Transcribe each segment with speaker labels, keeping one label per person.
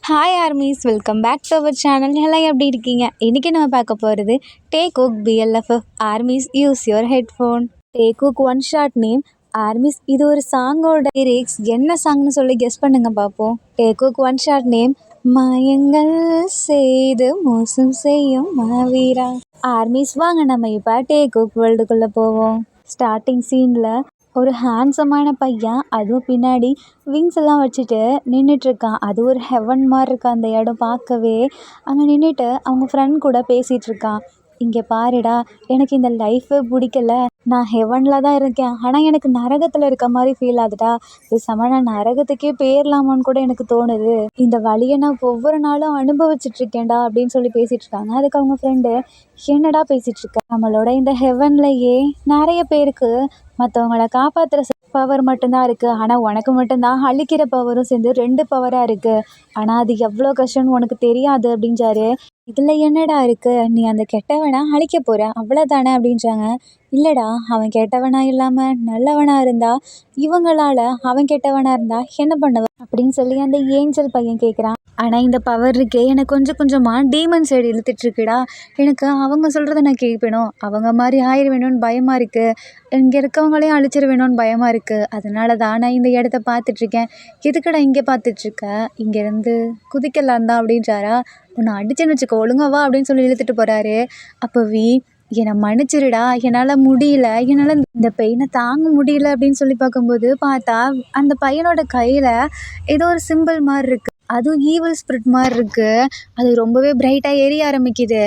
Speaker 1: Hi armies, welcome back to our channel. எல்லாம் எப்படி இருக்கீங்க? இன்றைக்கி நம்ம பார்க்க போகிறது Taekook BLFF armies use your headphone. Taekook one shot name armies. இது ஒரு சாங்கோட லிரிக்ஸ். என்ன சாங்னு சொல்லி கெஸ் பண்ணுங்க பார்ப்போம். Taekook one shot name மாயங்கள் செய்து மோசம் செய்யும் மாவீரா. ஆர்மீஸ் வாங்க நம்ம இப்போ டேக் குக் வேர்ல்டுக்குள்ளே போவோம். ஸ்டார்டிங் சீனில் ஒரு ஹேண்ட்ஸமான பையன், அதுவும் பின்னாடி விங்ஸ் எல்லாம் வச்சுட்டு நின்றுட்டுருக்கான். அது ஒரு ஹெவன் மாதிரி இருக்கு அந்த இடம் பார்க்கவே. அங்கே நின்றுட்டு அவங்க ஃப்ரெண்ட் கூட பேசிகிட்ருக்கான். இங்கே பாருடா, எனக்கு இந்த லைஃபே பிடிக்கல. நான் ஹெவனில் தான் இருக்கேன், ஆனால் எனக்கு நரகத்தில் இருக்க மாதிரி ஃபீல் ஆகுதுடா. பேசாம நான் நரகத்துக்கே போயிடலாமான்னு கூட எனக்கு தோணுது. இந்த வழியை நான் ஒவ்வொரு நாளும் அனுபவிச்சுட்ருக்கேன்டா அப்படின்னு சொல்லி பேசிகிட்டு இருக்காங்க. அதுக்கு அவங்க ஃப்ரெண்டு, என்னடா பேசிகிட்டு இருக்க? நம்மளோட இந்த ஹெவன்லையே நிறைய பேருக்கு மற்றவங்கள காப்பாற்றுற பவர் மட்டும்தான் இருக்குது. ஆனால் உனக்கு மட்டும்தான் அழிக்கிற பவரும் சேர்ந்து 2 பவராக இருக்குது. ஆனால் அது எவ்வளோ கஷ்டம்னு உனக்கு தெரியாது அப்படின்றாரு. இதில் என்னடா இருக்குது? நீ அந்த கெட்டவனை அழிக்க போகிற, அவ்வளோதானே அப்படின்றாங்க. இல்லைடா, அவன் கெட்டவனாக இல்லாமல் நல்லவனாக இருந்தால், இவங்களால் அவன் கெட்டவனாக இருந்தால் என்ன பண்ணுவ அப்படின்னு சொல்லி அந்த ஏஞ்சல் பையன் கேட்குறான். ஆனால் இந்த பவர் இருக்கே, எனக்கு கொஞ்சம் கொஞ்சமாக டீமன் சைடு இழுத்துட்ருக்குடா. எனக்கு அவங்க சொல்கிறத நான் கேட்பேனோ, அவங்க மாதிரி ஆயிடுவேணும்னு பயமாக இருக்குது. இங்கே இருக்கவங்களையும் அழிச்சிட வேணும்னு பயமாக இருக்குது. அதனால தான் நான் இந்த இடத்த பார்த்துட்ருக்கேன். எதுக்குடா இங்கே பார்த்துட்ருக்க? இங்கேருந்து குதிக்கலாம் தான் அப்படின்றாரா. உன்னை அடிச்சேன்னு வச்சுக்கோ, ஒழுங்கா வா அப்படின்னு சொல்லி இழுத்துட்டு போகிறாரு. அப்போ என்னை மன்னிச்சிருடா, என்னால் முடியல, என்னால் இந்த பெயினை தாங்க முடியல அப்படின்னு சொல்லி பார்க்கும்போது பார்த்தா அந்த பையனோட கையில் ஏதோ ஒரு சிம்பிள் மாதிரி இருக்குது. அதுவும் ஈவில் ஸ்பிரிட் மாதிரி இருக்குது. அது ரொம்பவே பிரைட்டாக எரிய ஆரம்பிக்குது.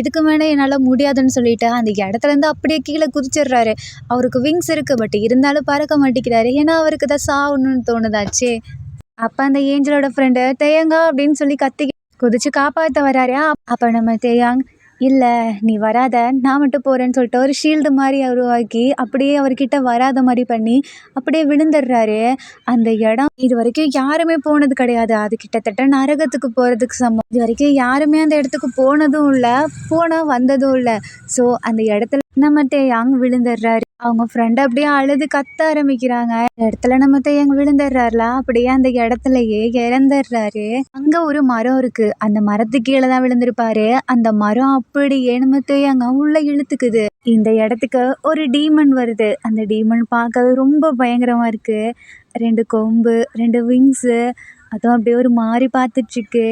Speaker 1: இதுக்கு மேலே என்னால் முடியாதுன்னு சொல்லிட்டு அந்த இடத்துலேருந்து அப்படியே கீழே குதிச்சிடுறாரு. அவருக்கு விங்ஸ் இருக்குது, பட் இருந்தாலும் பறக்க மாட்டேங்கிறாரு. ஏன்னா அவருக்கு தான் சாகணும்னு தோணுதாச்சே. அப்போ அந்த ஏஞ்சலோட ஃப்ரெண்டு தேயங்கா அப்படின்னு சொல்லி கத்தி குதிச்சு காப்பாற்ற வராரு. அப்போ நம்ம தேயாங், இல்லை நீ வராத, நான் மட்டும் போகிறேன்னு சொல்லிட்டு ஒரு ஷீல்டு மாதிரி உருவாக்கி அப்படியே அவர்கிட்ட வராத மாதிரி பண்ணி அப்படியே விழுந்துடுறாரு. அந்த இடம் இது வரைக்கும் யாருமே போனது கிடையாது. அது கிட்டத்தட்ட நரகத்துக்கு போகிறதுக்கு சமம். இது வரைக்கும் யாருமே அந்த இடத்துக்கு போனதும் இல்லை, வந்ததும் இல்லை. ஸோ அந்த இடத்துல நம்ம தேயாங் விழுந்துடுறாரு. அவங்க ஃப்ரெண்ட் அப்படியே அழுது கத்த ஆரம்பிக்கிறாங்க. இடத்துல நம்ம தேயாங் விழுந்துடுறாருல, அப்படியே அந்த இடத்துலயே இறந்துடுறாரு. அங்க ஒரு மரம் இருக்கு. அந்த மரத்துக்கு கீழே தான் விழுந்திருப்பாரு. அந்த மரம் அப்படியே நம்ம தேயாங்க உள்ள இழுத்துக்குது. இந்த இடத்துக்கு ஒரு டீமன் வருது. அந்த டீமன் பார்க்கவே ரொம்ப பயங்கரமா இருக்கு. 2 கொம்பு, 2 விங்ஸு, அதுவும் அப்படியே ஒரு மாதிரி பார்த்துட்ருக்கு.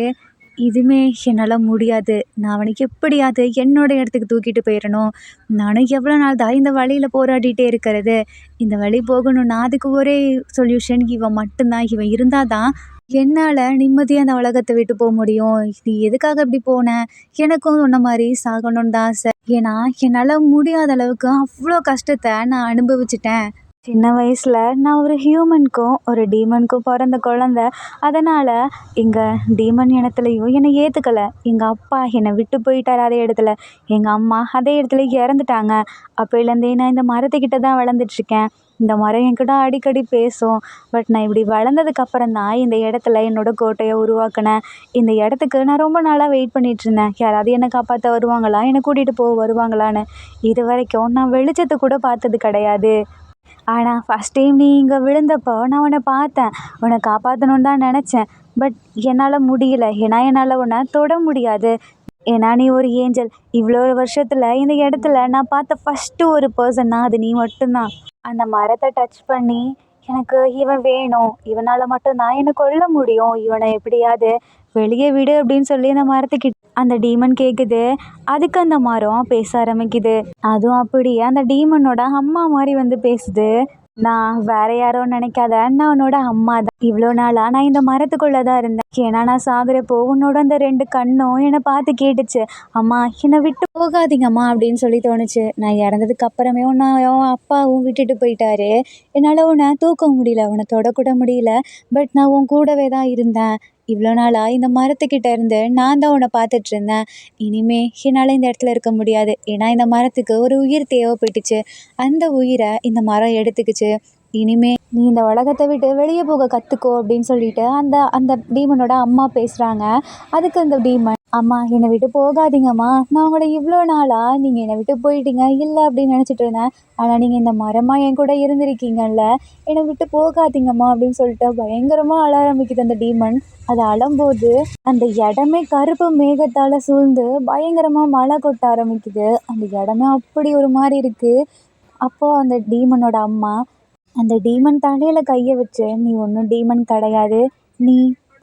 Speaker 1: இதுவுமே என்னால் முடியாது. நான் அவனுக்கு எப்படியாவது என்னோடய இடத்துக்கு தூக்கிட்டு போயிடணும். நானும் எவ்வளோ நாள் தான் இந்த வழியில் போராடிட்டே இருக்கிறது. இந்த வழி போகணும்னா அதுக்கு ஒரே சொல்யூஷன் இவன் மட்டும்தான். இவன் இருந்தால் தான் என்னால் நிம்மதியாக அந்த உலகத்தை விட்டு போக முடியும். நீ எதுக்காக இப்படி போன? எனக்கும் உன்ன மாதிரி சாகணும்னு தான் ஆசை. ஏன்னா என்னால் முடியாத அளவுக்கு அவ்வளோ கஷ்டத்தை நான் அனுபவிச்சிட்டேன். சின்ன வயசில் நான் ஒரு ஹியூமனுக்கும் ஒரு டீமனுக்கும் பிறந்த குழந்த. அதனால் எங்கள் டீமன் இனத்துலையும் என்னை ஏற்றுக்கலை. எங்கள் அப்பா என்னை விட்டு போயிட்டார் அதே இடத்துல. எங்கள் அம்மா அதே இடத்துல இறந்துட்டாங்க. அப்போலேருந்தே நான் இந்த மரத்துக்கிட்ட தான் வளர்ந்துட்டுருக்கேன். இந்த மரம் என்கிட்ட அடிக்கடி பேசும். பட் நான் இப்படி வளர்ந்ததுக்கப்புறம் தான் இந்த இடத்துல என்னோடய கோட்டையை உருவாக்கினேன். இந்த இடத்துக்கு நான் ரொம்ப நாளாக வெயிட் பண்ணிகிட்ருந்தேன். யாராவது என்னை காப்பாற்ற வருவாங்களா, என்னை கூட்டிகிட்டு போக வருவாங்களான்னு. இது வரைக்கும் நான் வெளிச்சத்தை கூட பார்த்தது கிடையாது. ஆனால் ஃபஸ்ட் டைம் நீ இங்கே விழுந்தப்போ நான் உன்னை பார்த்தேன். உன்னை காப்பாற்றணுன்னு தான் நினச்சேன். பட் என்னால் முடியல. ஏன்னா என்னால் உன்னை தொட முடியாது. ஏன்னா நீ ஒரு ஏஞ்சல். இவ்வளோ வருஷத்தில் இந்த இடத்துல நான் பார்த்த ஃபஸ்ட்டு ஒரு பர்சன்னா அது நீ மட்டும்தான். அந்த மரத்தை டச் பண்ணி எனக்கு இவன் வேணும், இவனால் மட்டும்தான் என்னை கொல்ல முடியும், இவனை எப்படியாவது வெளியே விடு அப்படின்னு சொல்லி அந்த மரத்துக்கிட்ட அந்த டீமன் கேட்குது. அதுக்கு அந்த மரம் பேச ஆரம்பிக்குது. அதுவும் அப்படியே அந்த டீமனோட அம்மா மாதிரி வந்து பேசுது. நான் வேற யாரோ நினைக்காத, நான் உன்னோட அம்மா தான். இவ்வளோ நாளாக நான் இந்த மரத்துக்குள்ளே தான் இருந்தேன். ஏன்னா நான் சாகுறப்போ உன்னோட அந்த 2 கண்ணும் என்னை பார்த்து கேட்டுச்சு, அம்மா என்னை விட்டு போகாதீங்கம்மா அப்படின்னு சொல்லி தோணுச்சு. நான் இறந்ததுக்கு அப்புறமே உன்னை உன் அப்பாவும் விட்டுட்டு போயிட்டாரு. என்னால் உன்னை தூக்க முடியல, உன்னை தொடக்கூட முடியல. பட் நான் உன் கூடவே தான் இருந்தேன். இவ்வளோ நாளாக இந்த மரத்துக்கிட்ட இருந்து நான் தான் உன்னை பார்த்துட்ருந்தேன். இனிமே என்னால் இந்த இடத்துல இருக்க முடியாது. ஏன்னா இந்த மரத்துக்கு ஒரு உயிர் தேவைப்பட்டுச்சு. அந்த உயிரை இந்த மரம் எடுத்துக்கிச்சு. இனிமே நீ இந்த உலகத்தை விட்டு வெளியே போக கற்றுக்கோ அப்படின்னு சொல்லிட்டு அந்த அந்த டீமனோட அம்மா பேசுகிறாங்க. அதுக்கு அந்த டீமன், அம்மா என்னை விட்டு போகாதீங்கம்மா, நான் உங்கள இவ்வளோ நாளாக நீங்கள் என்னை விட்டு போயிட்டீங்க இல்லை அப்படின்னு நினச்சிட்டு இருந்தேன். ஆனால் நீங்கள் இந்த மரமாக என் கூட இருந்திருக்கீங்கல்ல, என்னை விட்டு போகாதீங்கம்மா அப்படின்னு சொல்லிட்டு பயங்கரமாக அழ ஆரம்பிக்குது அந்த டீமன். அது அழும்போது அந்த இடமே கருப்பு மேகத்தால் சூழ்ந்து பயங்கரமாக மழை கொட்ட ஆரம்பிக்குது. அந்த இடமே அப்படி ஒரு மாதிரி இருக்குது. அப்போது அந்த டீமனோட அம்மா அந்த டீமன் தலையில கைய வச்சு, "நீ ஒன்றும் டீமன் கிடையாது. நீ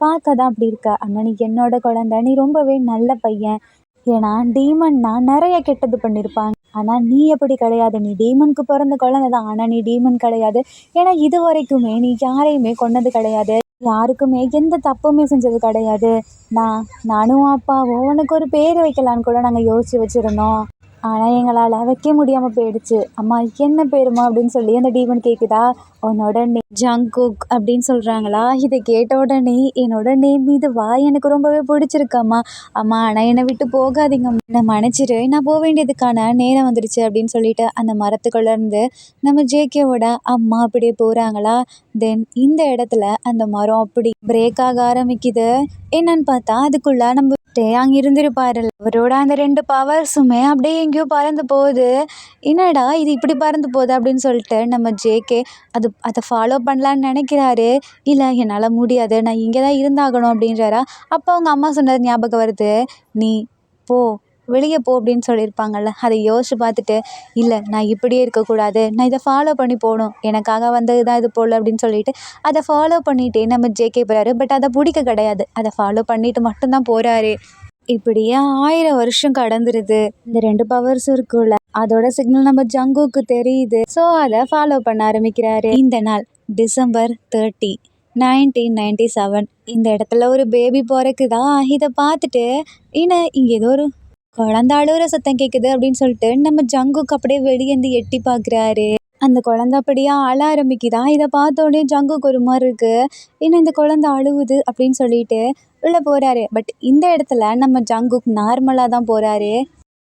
Speaker 1: பார்க்க தான் அப்படி இருக்க. ஆனா நீ என்னோட குழந்தை. நீ ரொம்பவே நல்ல பையன். ஏன்னா டீமன்னா நிறைய கெட்டது பண்ணியிருப்பாங்க. ஆனா நீ அப்படி கிடையாது. நீ டீமனுக்கு பிறந்த குழந்தை தான். ஆனா நீ டீமன் கிடையாது. ஏன்னா இதுவரைக்குமே நீ யாரையுமே கொன்னது கிடையாது. யாருக்குமே எந்த தப்புமே செஞ்சது கிடையாது. நானும் அப்பாவும் உனக்கு ஒரு பேர் வைக்கலான்னு கூட நாங்கள் யோசிச்சு வச்சுருந்தோம். ஆனால் எங்களால் வைக்க முடியாமல் போயிடுச்சு. அம்மா என்ன பேருமா அப்படின்னு சொல்லி அந்த டீமன் கேட்குதா. உன்னோட நேம் ஜங்குக் அப்படின்னு சொல்கிறாங்களா. இதை கேட்ட உடனே என்னோட நேம் இதுவா எனக்கு ரொம்பவே பிடிச்சிருக்கம்மா. அம்மா ஆனால் என்னை விட்டு போகாதீங்கம்மா, என்னை மன்னிச்சிரு, நான் போக வேண்டியதுக்கான நேரம் வந்துடுச்சு அப்படின்னு சொல்லிட்டு அந்த மரத்துக்குள்ளேருந்து நம்ம ஜேகேவோட அம்மா அப்படியே போகிறாங்களா. தென் இந்த இடத்துல அந்த மரம் அப்படி பிரேக் ஆக ஆரம்பிக்குது. என்னன்னு பார்த்தா அதுக்குள்ளே நம்ம அங்கே இருந்திருப்பாரு. அவரோட அந்த 2 பவர்ஸுமே அப்படியே எங்கேயோ பறந்து போகுது. என்னடா இது இப்படி பறந்து போகுது அப்படின்னு சொல்லிட்டு நம்ம ஜேகே அதை ஃபாலோ பண்ணலான்னு நினைக்கிறாரு. இல்லை என்னால் முடியாது, நான் இங்கே தான் இருந்தாகணும் அப்படின்றாரா. அப்போ அவங்க அம்மா சொன்னது ஞாபகம் வருது. நீ போ, வெளியே போ அப்படின்னு சொல்லியிருப்பாங்கல்ல. அதை யோசிச்சு பார்த்துட்டு, இல்லை நான் இப்படியே இருக்கக்கூடாது, நான் இதை ஃபாலோ பண்ணி போகணும், எனக்காக வந்தது தான் இது போல் அப்படின்னு சொல்லிட்டு அதை ஃபாலோ பண்ணிகிட்டே நம்ம ஜேகே போகிறாரு. பட் அதை பிடிக்க கிடையாது, அதை ஃபாலோ பண்ணிட்டு மட்டும்தான் போகிறாரு. இப்படியே 1000 வருஷம் கடந்துருது. இந்த 2 பவர்ஸ் இருக்குல்ல, அதோட சிக்னல் நம்ம ஜங்குக்கு தெரியுது. ஸோ அதை ஃபாலோ பண்ண ஆரம்பிக்கிறாரு. இந்த நாள் டிசம்பர் 30, 1997. இந்த இடத்துல ஒரு பேபி பிறக்குதா. இதை பார்த்துட்டு இங்கே ஏதோ ஒரு குழந்த அழுகுற சத்தம் கேட்குது அப்படின்னு சொல்லிட்டு நம்ம ஜங்குக்கு அப்படியே வெளியேந்து எட்டி பார்க்குறாரு. அந்த குழந்த அப்படியே அழ ஆரம்பிக்குதா. இதை பார்த்தோன்னே ஜங்குக்கு ஒரு மாதிரி இருக்கு. இந்த குழந்த அழுவுது அப்படின்னு சொல்லிட்டு உள்ளே போகிறாரு. பட் இந்த இடத்துல நம்ம ஜங்குக் நார்மலாக தான் போகிறாரு.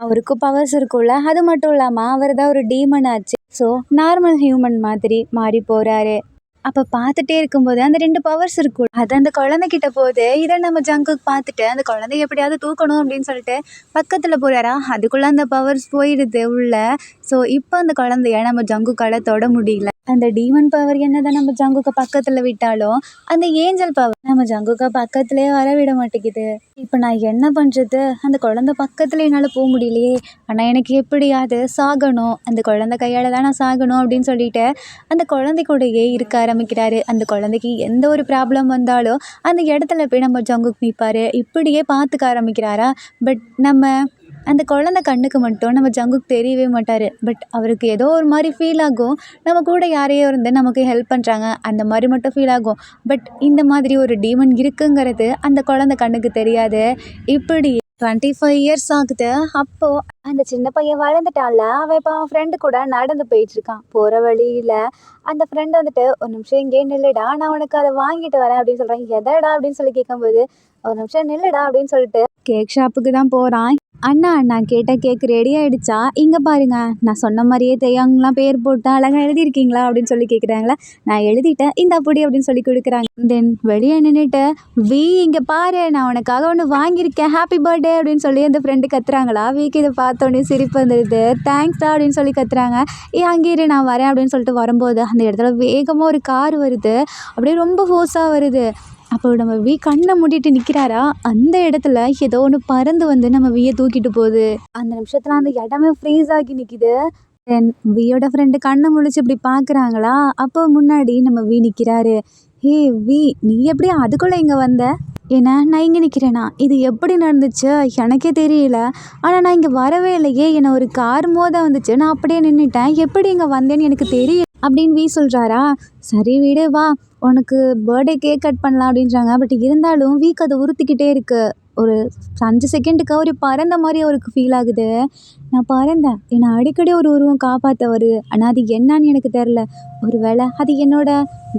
Speaker 1: அவருக்கு பவர்ஸ் இருக்கும்ல, அது மட்டும் இல்லாமல் அவர் தான் ஒரு டீமன் ஆச்சு. ஸோ நார்மல் ஹியூமன் மாதிரி மாறி போகிறாரு. அப்போ பார்த்துட்டே இருக்கும்போது அந்த 2 பவர்ஸ் இருக்கும், அது அந்த குழந்தைகிட்ட போகுது. இதை நம்ம ஜங்குக்கு பார்த்துட்டு அந்த குழந்தைய எப்படியாவது தூக்கணும் அப்படின்னு சொல்லிட்டு பக்கத்தில் போகிறாரா. அதுக்குள்ளே அந்த பவர்ஸ் போயிடுது உள்ள. ஸோ இப்போ அந்த குழந்தைய நம்ம ஜங்குக்கால தொட முடியல. அந்த டீமன் பவர் என்னதான் நம்ம ஜங்குக்க பக்கத்தில் விட்டாலும் அந்த ஏஞ்சல் பவர் நம்ம ஜங்குக்க பக்கத்துலேயே வர விட மாட்டேங்குது. இப்போ நான் என்ன பண்ணுறது, அந்த குழந்தை பக்கத்தில் என்னால் போக முடியலையே. ஆனால் எனக்கு எப்படியாவது சாகணும், அந்த குழந்தை கையால் தான் நான் சாகணும் அப்படின்னு சொல்லிட்டு அந்த குழந்தை கூடயே இருக்க ஆரம்பிக்கிறாரு. அந்த குழந்தைக்கு எந்த ஒரு ப்ராப்ளம் வந்தாலும் அந்த இடத்துல போய் நம்ம ஜங்குக் நிற்பார். இப்படியே பார்த்துக்க ஆரம்பிக்கிறாரா. பட் நம்ம அந்த குழந்தை கண்ணுக்கு மட்டும் நம்ம ஜங்குக் தெரியவே மாட்டார். பட் அவருக்கு ஏதோ ஒரு மாதிரி ஃபீல் ஆகும், நம்ம கூட யாரையோ இருந்து நமக்கு ஹெல்ப் பண்ணுறாங்க அந்த மாதிரி மட்டும் ஃபீல் ஆகும். பட் இந்த மாதிரி ஒரு டீமன் இருக்குங்கிறது அந்த குழந்தை கண்ணுக்கு தெரியாது. இப்படி 25 இயர்ஸ் ஆகுது. அப்போது அந்த சின்ன பையன் வளர்ந்துட்டான்ல, அவன் இப்போ அவன் ஃப்ரெண்டு கூட நடந்து போயிட்டுருக்கான். போகிற வழியில் அந்த ஃப்ரெண்டு வந்துட்டு, ஒரு நிமிஷம் இங்கேயே நில்லுடா, நான் உனக்கு அதை வாங்கிட்டு வரேன் அப்படின்னு சொல்கிறேன். எதடா அப்படின்னு சொல்லி கேட்கும்போது, ஒரு நிமிஷம் நில்லுடா அப்படின்னு சொல்லிட்டு கேக் ஷாப்புக்கு தான் போகிறான். அண்ணா நான் கேட்ட கேக் ரெடி ஆகிடுச்சா, இங்கே பாருங்க நான் சொன்ன மாதிரியே தேயாங்கலாம் பேர் போட்டு அழகாக எழுதியிருக்கீங்களா அப்படின்னு சொல்லி கேட்குறாங்களா. நான் எழுதிட்டேன், இந்த அப்படி அப்படின்னு சொல்லி கொடுக்குறாங்க. தென் வெளியே நின்றுட்டு, இங்கே பாரு நான் உனக்காக ஒன்று வாங்கியிருக்கேன், ஹாப்பி பர்த்டே அப்படின்னு சொல்லி அந்த ஃப்ரெண்டு கத்துறாங்களா. வீக்கு இதை பார்த்தோன்னே சிரிப்பு வந்துடுது. தேங்க்ஸ்டா அப்படின்னு சொல்லி கத்துறாங்க. அங்கேயே நான் வரேன் அப்படின்னு சொல்லிட்டு வரும்போது அந்த இடத்துல வேகமாக ஒரு கார் வருது. அப்படியே ரொம்ப ஃபோர்ஸாக வருது. அப்போ நம்ம கண்ணை மூடிட்டு நிற்கிறாரா. அந்த இடத்துல ஏதோ ஒன்று பறந்து வந்து நம்ம தூக்கிட்டு போகுது. அந்த நிமிஷத்தில் அந்த இடமே ஃப்ரீஸ் ஆகி நிற்கிது. தென் வியோட ஃப்ரெண்டு கண்ணை முழிச்சு இப்படி பார்க்குறாங்களா. அப்போ முன்னாடி நம்ம நிற்கிறாரு. ஹே நீ எப்படி அதுக்குள்ளே இங்கே வந்த? ஏன்னா நான் இங்கே நிற்கிறேனா, இது எப்படி நடந்துச்சு எனக்கே தெரியல. ஆனால் நான் இங்கே வரவே இல்லையே, என்னை ஒரு கார் மோத வந்துச்சு, நான் அப்படியே நின்றுட்டேன், எப்படி இங்கே வந்தேன்னு எனக்கு தெரியல அப்படின்னு சொல்கிறாரா. சரி வீடு வா, உனக்கு பர்த்டே கேக் கட் பண்ணலாம் அப்படின்றாங்க. பட் இருந்தாலும் அதை உறுத்திக்கிட்டே இருக்கு. ஒரு 5 செகண்டுக்கு அவர் பறந்த மாதிரி அவருக்கு ஃபீல் ஆகுது. நான் பறந்தேன், என்னை அடிக்கடி ஒரு உருவம் காப்பாற்ற வருது, ஆனால் அது என்னன்னு எனக்கு தெரில. ஒரு வேளை அது என்னோட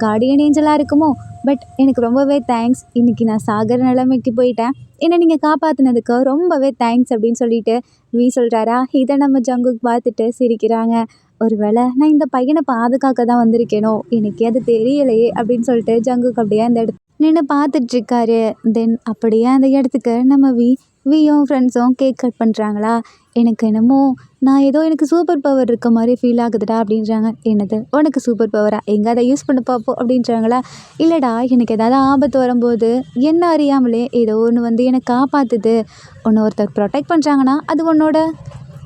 Speaker 1: கார்டியன் ஏஞ்சலாக இருக்குமோ. பட் எனக்கு ரொம்பவே தேங்க்ஸ், இன்றைக்கி நான் சாகர நிலைமைக்கு போயிட்டேன், என்னை நீங்கள் காப்பாற்றினதுக்கு ரொம்பவே தேங்க்ஸ் அப்படின்னு சொல்லிட்டு சொல்கிறாரா. இதை நம்ம ஜங்குக்கு பார்த்துட்டு சிரிக்கிறாங்க. ஒரு வேளை நான் இந்த பையனை பாதுகாக்க தான் வந்திருக்கேனோ, எனக்கு அது தெரியலையே அப்படின்னு சொல்லிட்டு ஜங்குக்கு அப்படியே அந்த இடத்துல நின்று பார்த்துட்ருக்காரு. தென் அப்படியே அந்த இடத்துக்கு நம்ம வியும் ஃப்ரெண்ட்ஸும் கேக் கட் பண்ணுறாங்களா. எனக்கு என்னமோ நான் ஏதோ எனக்கு சூப்பர் பவர் இருக்க மாதிரி ஃபீல் ஆகுதுடா அப்படின்றாங்க. என்னது உனக்கு சூப்பர் பவரா, எங்கே அதை யூஸ் பண்ண பார்ப்போம் அப்படின்றாங்களா. இல்லைடா, எனக்கு ஏதாவது ஆபத்து வரும்போது என்ன அறியாமலே ஏதோ ஒன்று வந்து என்னை காப்பாற்றுது, உன்னை ஒருத்தர் ப்ரொடெக்ட் பண்ணுறாங்கன்னா அது உன்னோட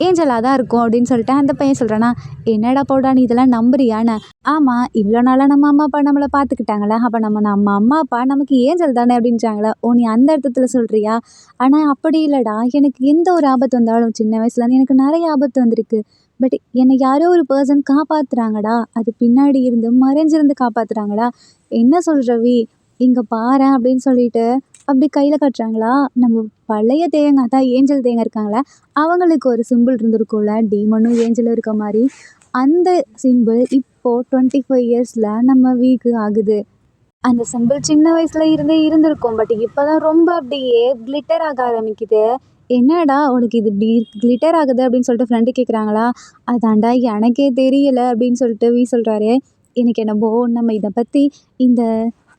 Speaker 1: ஏஞ்சலாக தான் இருக்கும் அப்படின்னு சொல்லிட்டு அந்த பையன் சொல்கிறானா. என்னடா போடா நீ இதெல்லாம் நம்புறியான்னு. ஆமாம், இவ்வளோ நாளாக நம்ம அம்மா அப்பா நம்மளை பார்த்துக்கிட்டாங்களா, அப்போ நம்ம நம்ம அம்மா அப்பா நமக்கு ஏஞ்சல் தானே அப்படின்றாங்களா. ஓ நீ அந்த அர்த்தத்தில் சொல்கிறியா. ஆனால் அப்படி இல்லைடா, எனக்கு எந்த ஒரு ஆபத்து வந்தாலும் சின்ன வயசுலேருந்து எனக்கு நிறைய ஆபத்து வந்திருக்கு. பட் என்னை யாரோ ஒரு பர்சன் காப்பாற்றுறாங்கடா, அது பின்னாடி இருந்து மறைஞ்சிருந்து காப்பாற்றுறாங்கடா. என்ன சொல்கிறவி, இங்கே பாரேன் அப்படின்னு சொல்லிட்டு அப்படி கையில் கட்டுறாங்களா. நம்ம பழைய தேங்காய் தான் ஏஞ்சல் தேங்காய் இருக்காங்களா, அவங்களுக்கு ஒரு சிம்பிள் இருந்திருக்கும்ல, டீமனும் ஏஞ்சலும் இருக்க மாதிரி. அந்த சிம்பிள் இப்போது 25 இயர்ஸில் நம்ம வீக்கு ஆகுது. அந்த சிம்பிள் சின்ன வயசுல இருந்தே இருந்திருக்கும். பட் இப்போ தான் ரொம்ப அப்படியே கிளிட்டர் ஆக ஆரம்பிக்குது. என்னடா உனக்கு இது இப்படி கிளிட்டர் ஆகுது அப்படின்னு சொல்லிட்டு ஃப்ரெண்டு கேட்குறாங்களா. அதாண்டா எனக்கே தெரியல அப்படின்னு சொல்லிட்டு சொல்கிறாரு. எனக்கு என்னமோ நம்ம இதை பற்றி இந்த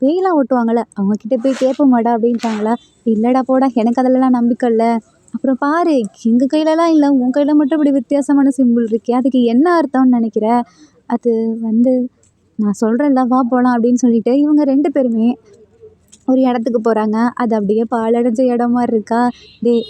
Speaker 1: பேயெல்லாம் ஓட்டுவாங்கள்ல அவங்கக்கிட்ட போய் கேட்போமாடா அப்படின்றாங்களா. இல்லைடா போடா, எனக்கு அதிலலாம் நம்பிக்கை இல்லை. அப்புறம் பாரு, எங்கள் கையிலலாம் இல்லை, உன் கையில் மட்டும் இப்படி வித்தியாசமான சிம்பிள் இருக்கே, அதுக்கு என்ன அர்த்தம்னு நினைக்கிற. அது வந்து நான் சொல்கிறேன்ல வா போகலாம் அப்படின்னு சொல்லிட்டு இவங்க 2 பேருமே ஒரு இடத்துக்கு போகிறாங்க. அது அப்படியே பாழடைஞ்ச இடம் மாதிரி இருக்கா.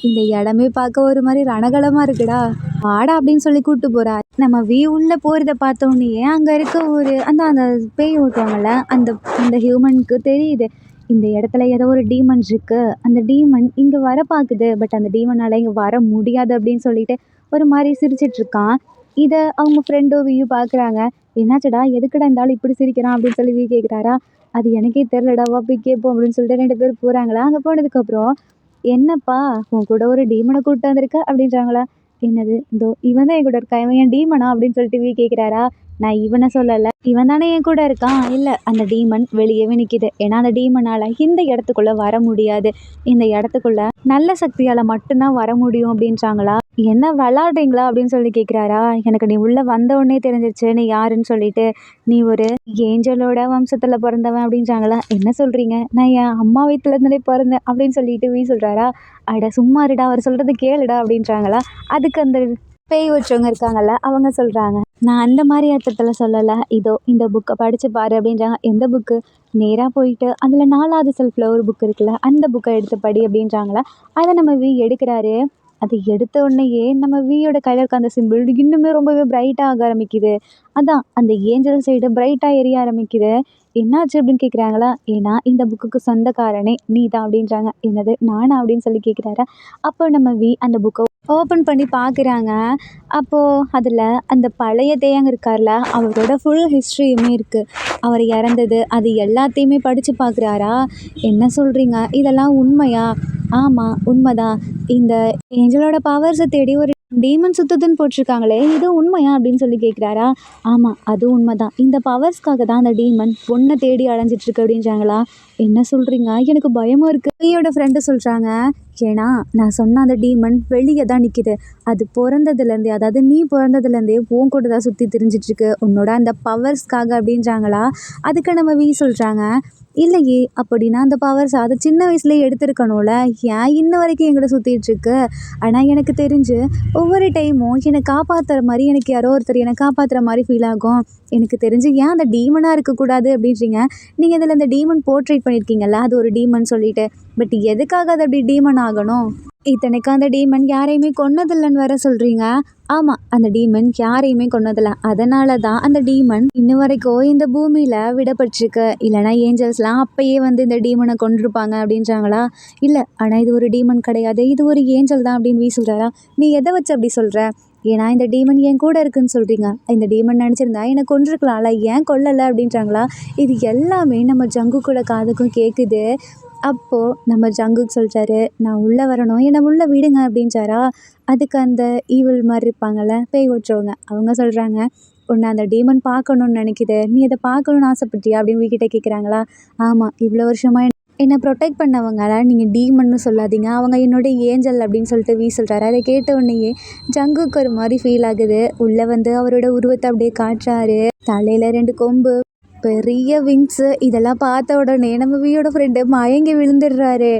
Speaker 1: இந்த இடமே பார்க்க ஒரு மாதிரி ரணகலமாக இருக்குடா, வாடா அப்படின்னு சொல்லி கூப்பிட்டு போகிறா. நம்ம உள்ளே போகிறத பார்த்தோன்னே அங்கே இருக்க ஒரு அந்த அந்த பேய் ஓட்டுவாங்கள்ல அந்த அந்த ஹியூமனுக்கு தெரியுது இந்த இடத்துல ஏதோ ஒரு டீமன் இருக்குது, அந்த டீமன் இங்கே வர பார்க்குது, பட் அந்த டீமனால் இங்கே வர முடியாது அப்படின்னு சொல்லிட்டு ஒரு மாதிரி சிரிச்சிட்ருக்கான். இதை அவங்க ஃப்ரெண்டோ வியும் பார்க்குறாங்க. என்னாச்சுடா, எதுக்குடா இந்த ஆள் இப்படி சிரிக்கிறான் அப்படின்னு சொல்லி கேட்குறாரா. அது எனக்கே தெரிலடா, வா போய் கேட்போம் அப்படின்னு சொல்லிட்டு 2 பேர் போகிறாங்களா. அங்கே போனதுக்கப்புறம் என்னப்பா உன் கூட ஒரு டீமனை கூப்பிட்டு வந்திருக்க அப்படின்றாங்களா. என்னது, இதோ இவன் தான் என் கூட இருக்கா, இவன் என் டீமனா அப்படின்னு சொல்லிட்டு கேட்குறாரா. நான் இவனை சொல்லலை, இவன் தானே என் கூட இருக்கான். இல்லை, அந்த டீமன் வெளியவே நிற்கிது. ஏன்னா அந்த டீமனால் இந்த இடத்துக்குள்ளே வர முடியாது, இந்த இடத்துக்குள்ளே நல்ல சக்தியால் மட்டும்தான் வர முடியும் அப்படின்றாங்களா. என்ன விளாடுறீங்களா அப்படின்னு சொல்லி கேட்குறாரா. எனக்கு நீ உள்ளே வந்த உடனே தெரிஞ்சிருச்சு நீ யாருன்னு சொல்லிட்டு, நீ ஒரு ஏஞ்சலோட வம்சத்தில் பிறந்தவன் அப்படின்றாங்களா. என்ன சொல்கிறீங்க, நான் என் அம்மா வயிற்றுலேருந்தே பிறந்தேன் அப்படின்னு சொல்லிட்டு சொல்கிறாரா. அட சும்மா இருடா, அவர் சொல்கிறது கேளுடா அப்படின்றாங்களா. அதுக்கு அந்த பேய் வச்சவங்க இருக்காங்கல்ல அவங்க சொல்கிறாங்க, நான் அந்த மாதிரி அர்த்தத்தில் சொல்லலை, இதோ இந்த புக்கை படித்து பாரு அப்படின்றாங்க. எந்த புக்கு, நேராக போயிட்டு அதில் 4வது செல்ஃபில் ஒரு புக் இருக்குல்ல அந்த புக்கை எடுத்து படி அப்படின்றாங்களா. அதை நம்ம எடுக்கிறாரு. அது எடுத்த உடனேயே நம்ம வியோட கையில் இருக்க அந்த சிம்பிள் இன்னுமே ரொம்பவே பிரைட்டாக ஆக ஆரம்பிக்குது. அதான் அந்த ஏஞ்சல் சைடு பிரைட்டாக எரிய ஆரம்பிக்குது. என்னாச்சு அப்படின்னு கேட்குறாங்களா. ஏன்னா இந்த புக்குக்கு சொந்தக்காரனே நீ தான் அப்படின்றாங்க. என்னது நானா அப்படின்னு சொல்லி கேட்குறாரா. அப்போ நம்ம அந்த புக்கை ஓப்பன் பண்ணி பார்க்குறாங்க. அப்போது அதில் அந்த பழைய தேயங்க இருக்கார்ல அவரோட ஃபுல் ஹிஸ்ட்ரியுமே இருக்குது. அவர் இறந்தது அது எல்லாத்தையுமே படித்து பார்க்குறாரா. என்ன சொல்கிறீங்க, இதெல்லாம் உண்மையா. ஆமாம் உண்மைதான், இந்த ஏஞ்சலோட பவர்ஸை தேடி ஒரு டீமன் சுற்றுதுன்னு போட்டிருக்காங்களே, இது உண்மையா அப்படின்னு சொல்லி கேட்குறாரா. ஆமாம் அது உண்மைதான், இந்த பவர்ஸ்க்காக தான் அந்த டீமன் பொண்ணை தேடி அலைஞ்சிட்ருக்கு அப்படின்றாங்களா. என்ன சொல்கிறீங்க, எனக்கு பயமாக இருக்குது கையோட ஃப்ரெண்டு சொல்கிறாங்க. ஏன்னா நான் சொன்ன அந்த டீமன் வெளியே தான் நிற்கிது, அது பிறந்ததுலேருந்தே, அதாவது நீ பிறந்ததுலேருந்தே உன் கூட தான் சுற்றி திரிஞ்சிட்ருக்கு உன்னோட அந்த பவர்ஸ்க்காக அப்படின்றாங்களா. அதுக்கு நம்ம சொல்கிறாங்க, இல்லையே அப்படின்னா அந்த பவர்ஸ் அதை சின்ன வயசுலேயே எடுத்துருக்கணும்ல, ஏன் இன்ன வரைக்கும் என்கிட்ட சுற்றிட்டுருக்கு. ஆனால் எனக்கு தெரிஞ்சு ஒவ்வொரு டைமும் என்னை காப்பாற்றுற மாதிரி எனக்கு யாரோ ஒருத்தர் என்னை காப்பாற்றுற மாதிரி ஃபீல் ஆகும். எனக்கு தெரிஞ்சு ஏன் அந்த டீமனாக இருக்கக்கூடாது அப்படின்றீங்க. நீங்கள் இதில் இந்த டீமன் போர்ட்ரேட் பண்ணியிருக்கீங்கல்ல அது ஒரு டீமன் சொல்லிட்டு, பட் எதுக்காக அது அப்படி டீமன் ஆகணும். இத்தனைக்கு அந்த டீமன் யாரையுமே கொன்னதில்லைன்னு வேற சொல்கிறீங்க. ஆமாம், அந்த டீமன் யாரையுமே கொன்னதில்லை, அதனால தான் அந்த டீமன் இன்ன வரைக்கும் இந்த பூமியில் விடப்பட்டிருக்கு. இல்லைனா ஏஞ்சல்ஸ்லாம் அப்பயே வந்து இந்த டீமனை கொண்டிருப்பாங்க அப்படின்றாங்களா. இல்லை, ஆனால் இது ஒரு டீமன் கிடையாது, இது ஒரு ஏஞ்சல் தான் அப்படின்னு சொல்கிறாரா. நீ எதை வச்சு அப்படி சொல்கிற. ஏன்னா இந்த டீமன் என் கூட இருக்குன்னு சொல்கிறீங்க, இந்த டீமன் நினச்சிருந்தா என்னை கொண்டிருக்கலாம்ல, ஏன் கொல்லலை அப்படின்றாங்களா. இது எல்லாமே நம்ம ஜங்குக்கூட காதுக்கும் கேட்குது. அப்போது நம்ம ஜங்குக்கு சொல்கிறாரு, நான் உள்ளே வரணும், என்னை உள்ளே விடுங்க அப்படின்றாரா. அதுக்கு அந்த ஈவில் மாதிரி இருப்பாங்கள்ல பேய் ஓட்டுறவங்க அவங்க சொல்கிறாங்க, உன்னை அந்த டீமன் பார்க்கணுன்னு நினைக்கிது, நீ அதை பார்க்கணுன்னு ஆசைப்பட்டியா அப்படின்னு வீக்கிட்ட கேட்குறாங்களா. ஆமாம், இவ்வளோ வருஷமாக என்னை ப்ரொடெக்ட் பண்ணவங்கள நீங்கள் டீமன்னு சொல்லாதீங்க, அவங்க என்னோட ஏஞ்சல் அப்படின்னு சொல்லிட்டு சொல்கிறாரு. அதை கேட்ட உடனேயே ஜங்குக்கு ஒரு மாதிரி ஃபீல் ஆகுது. உள்ளே வந்து அவரோட உருவத்தை அப்படியே காட்டுறாரு. தலையில் 2 கொம்பு, பெரிய விங்ஸு, இதெல்லாம் பார்த்த உடனே நம்ம ஃப்ரெண்டு மயங்கி விழுந்துடுறாரு.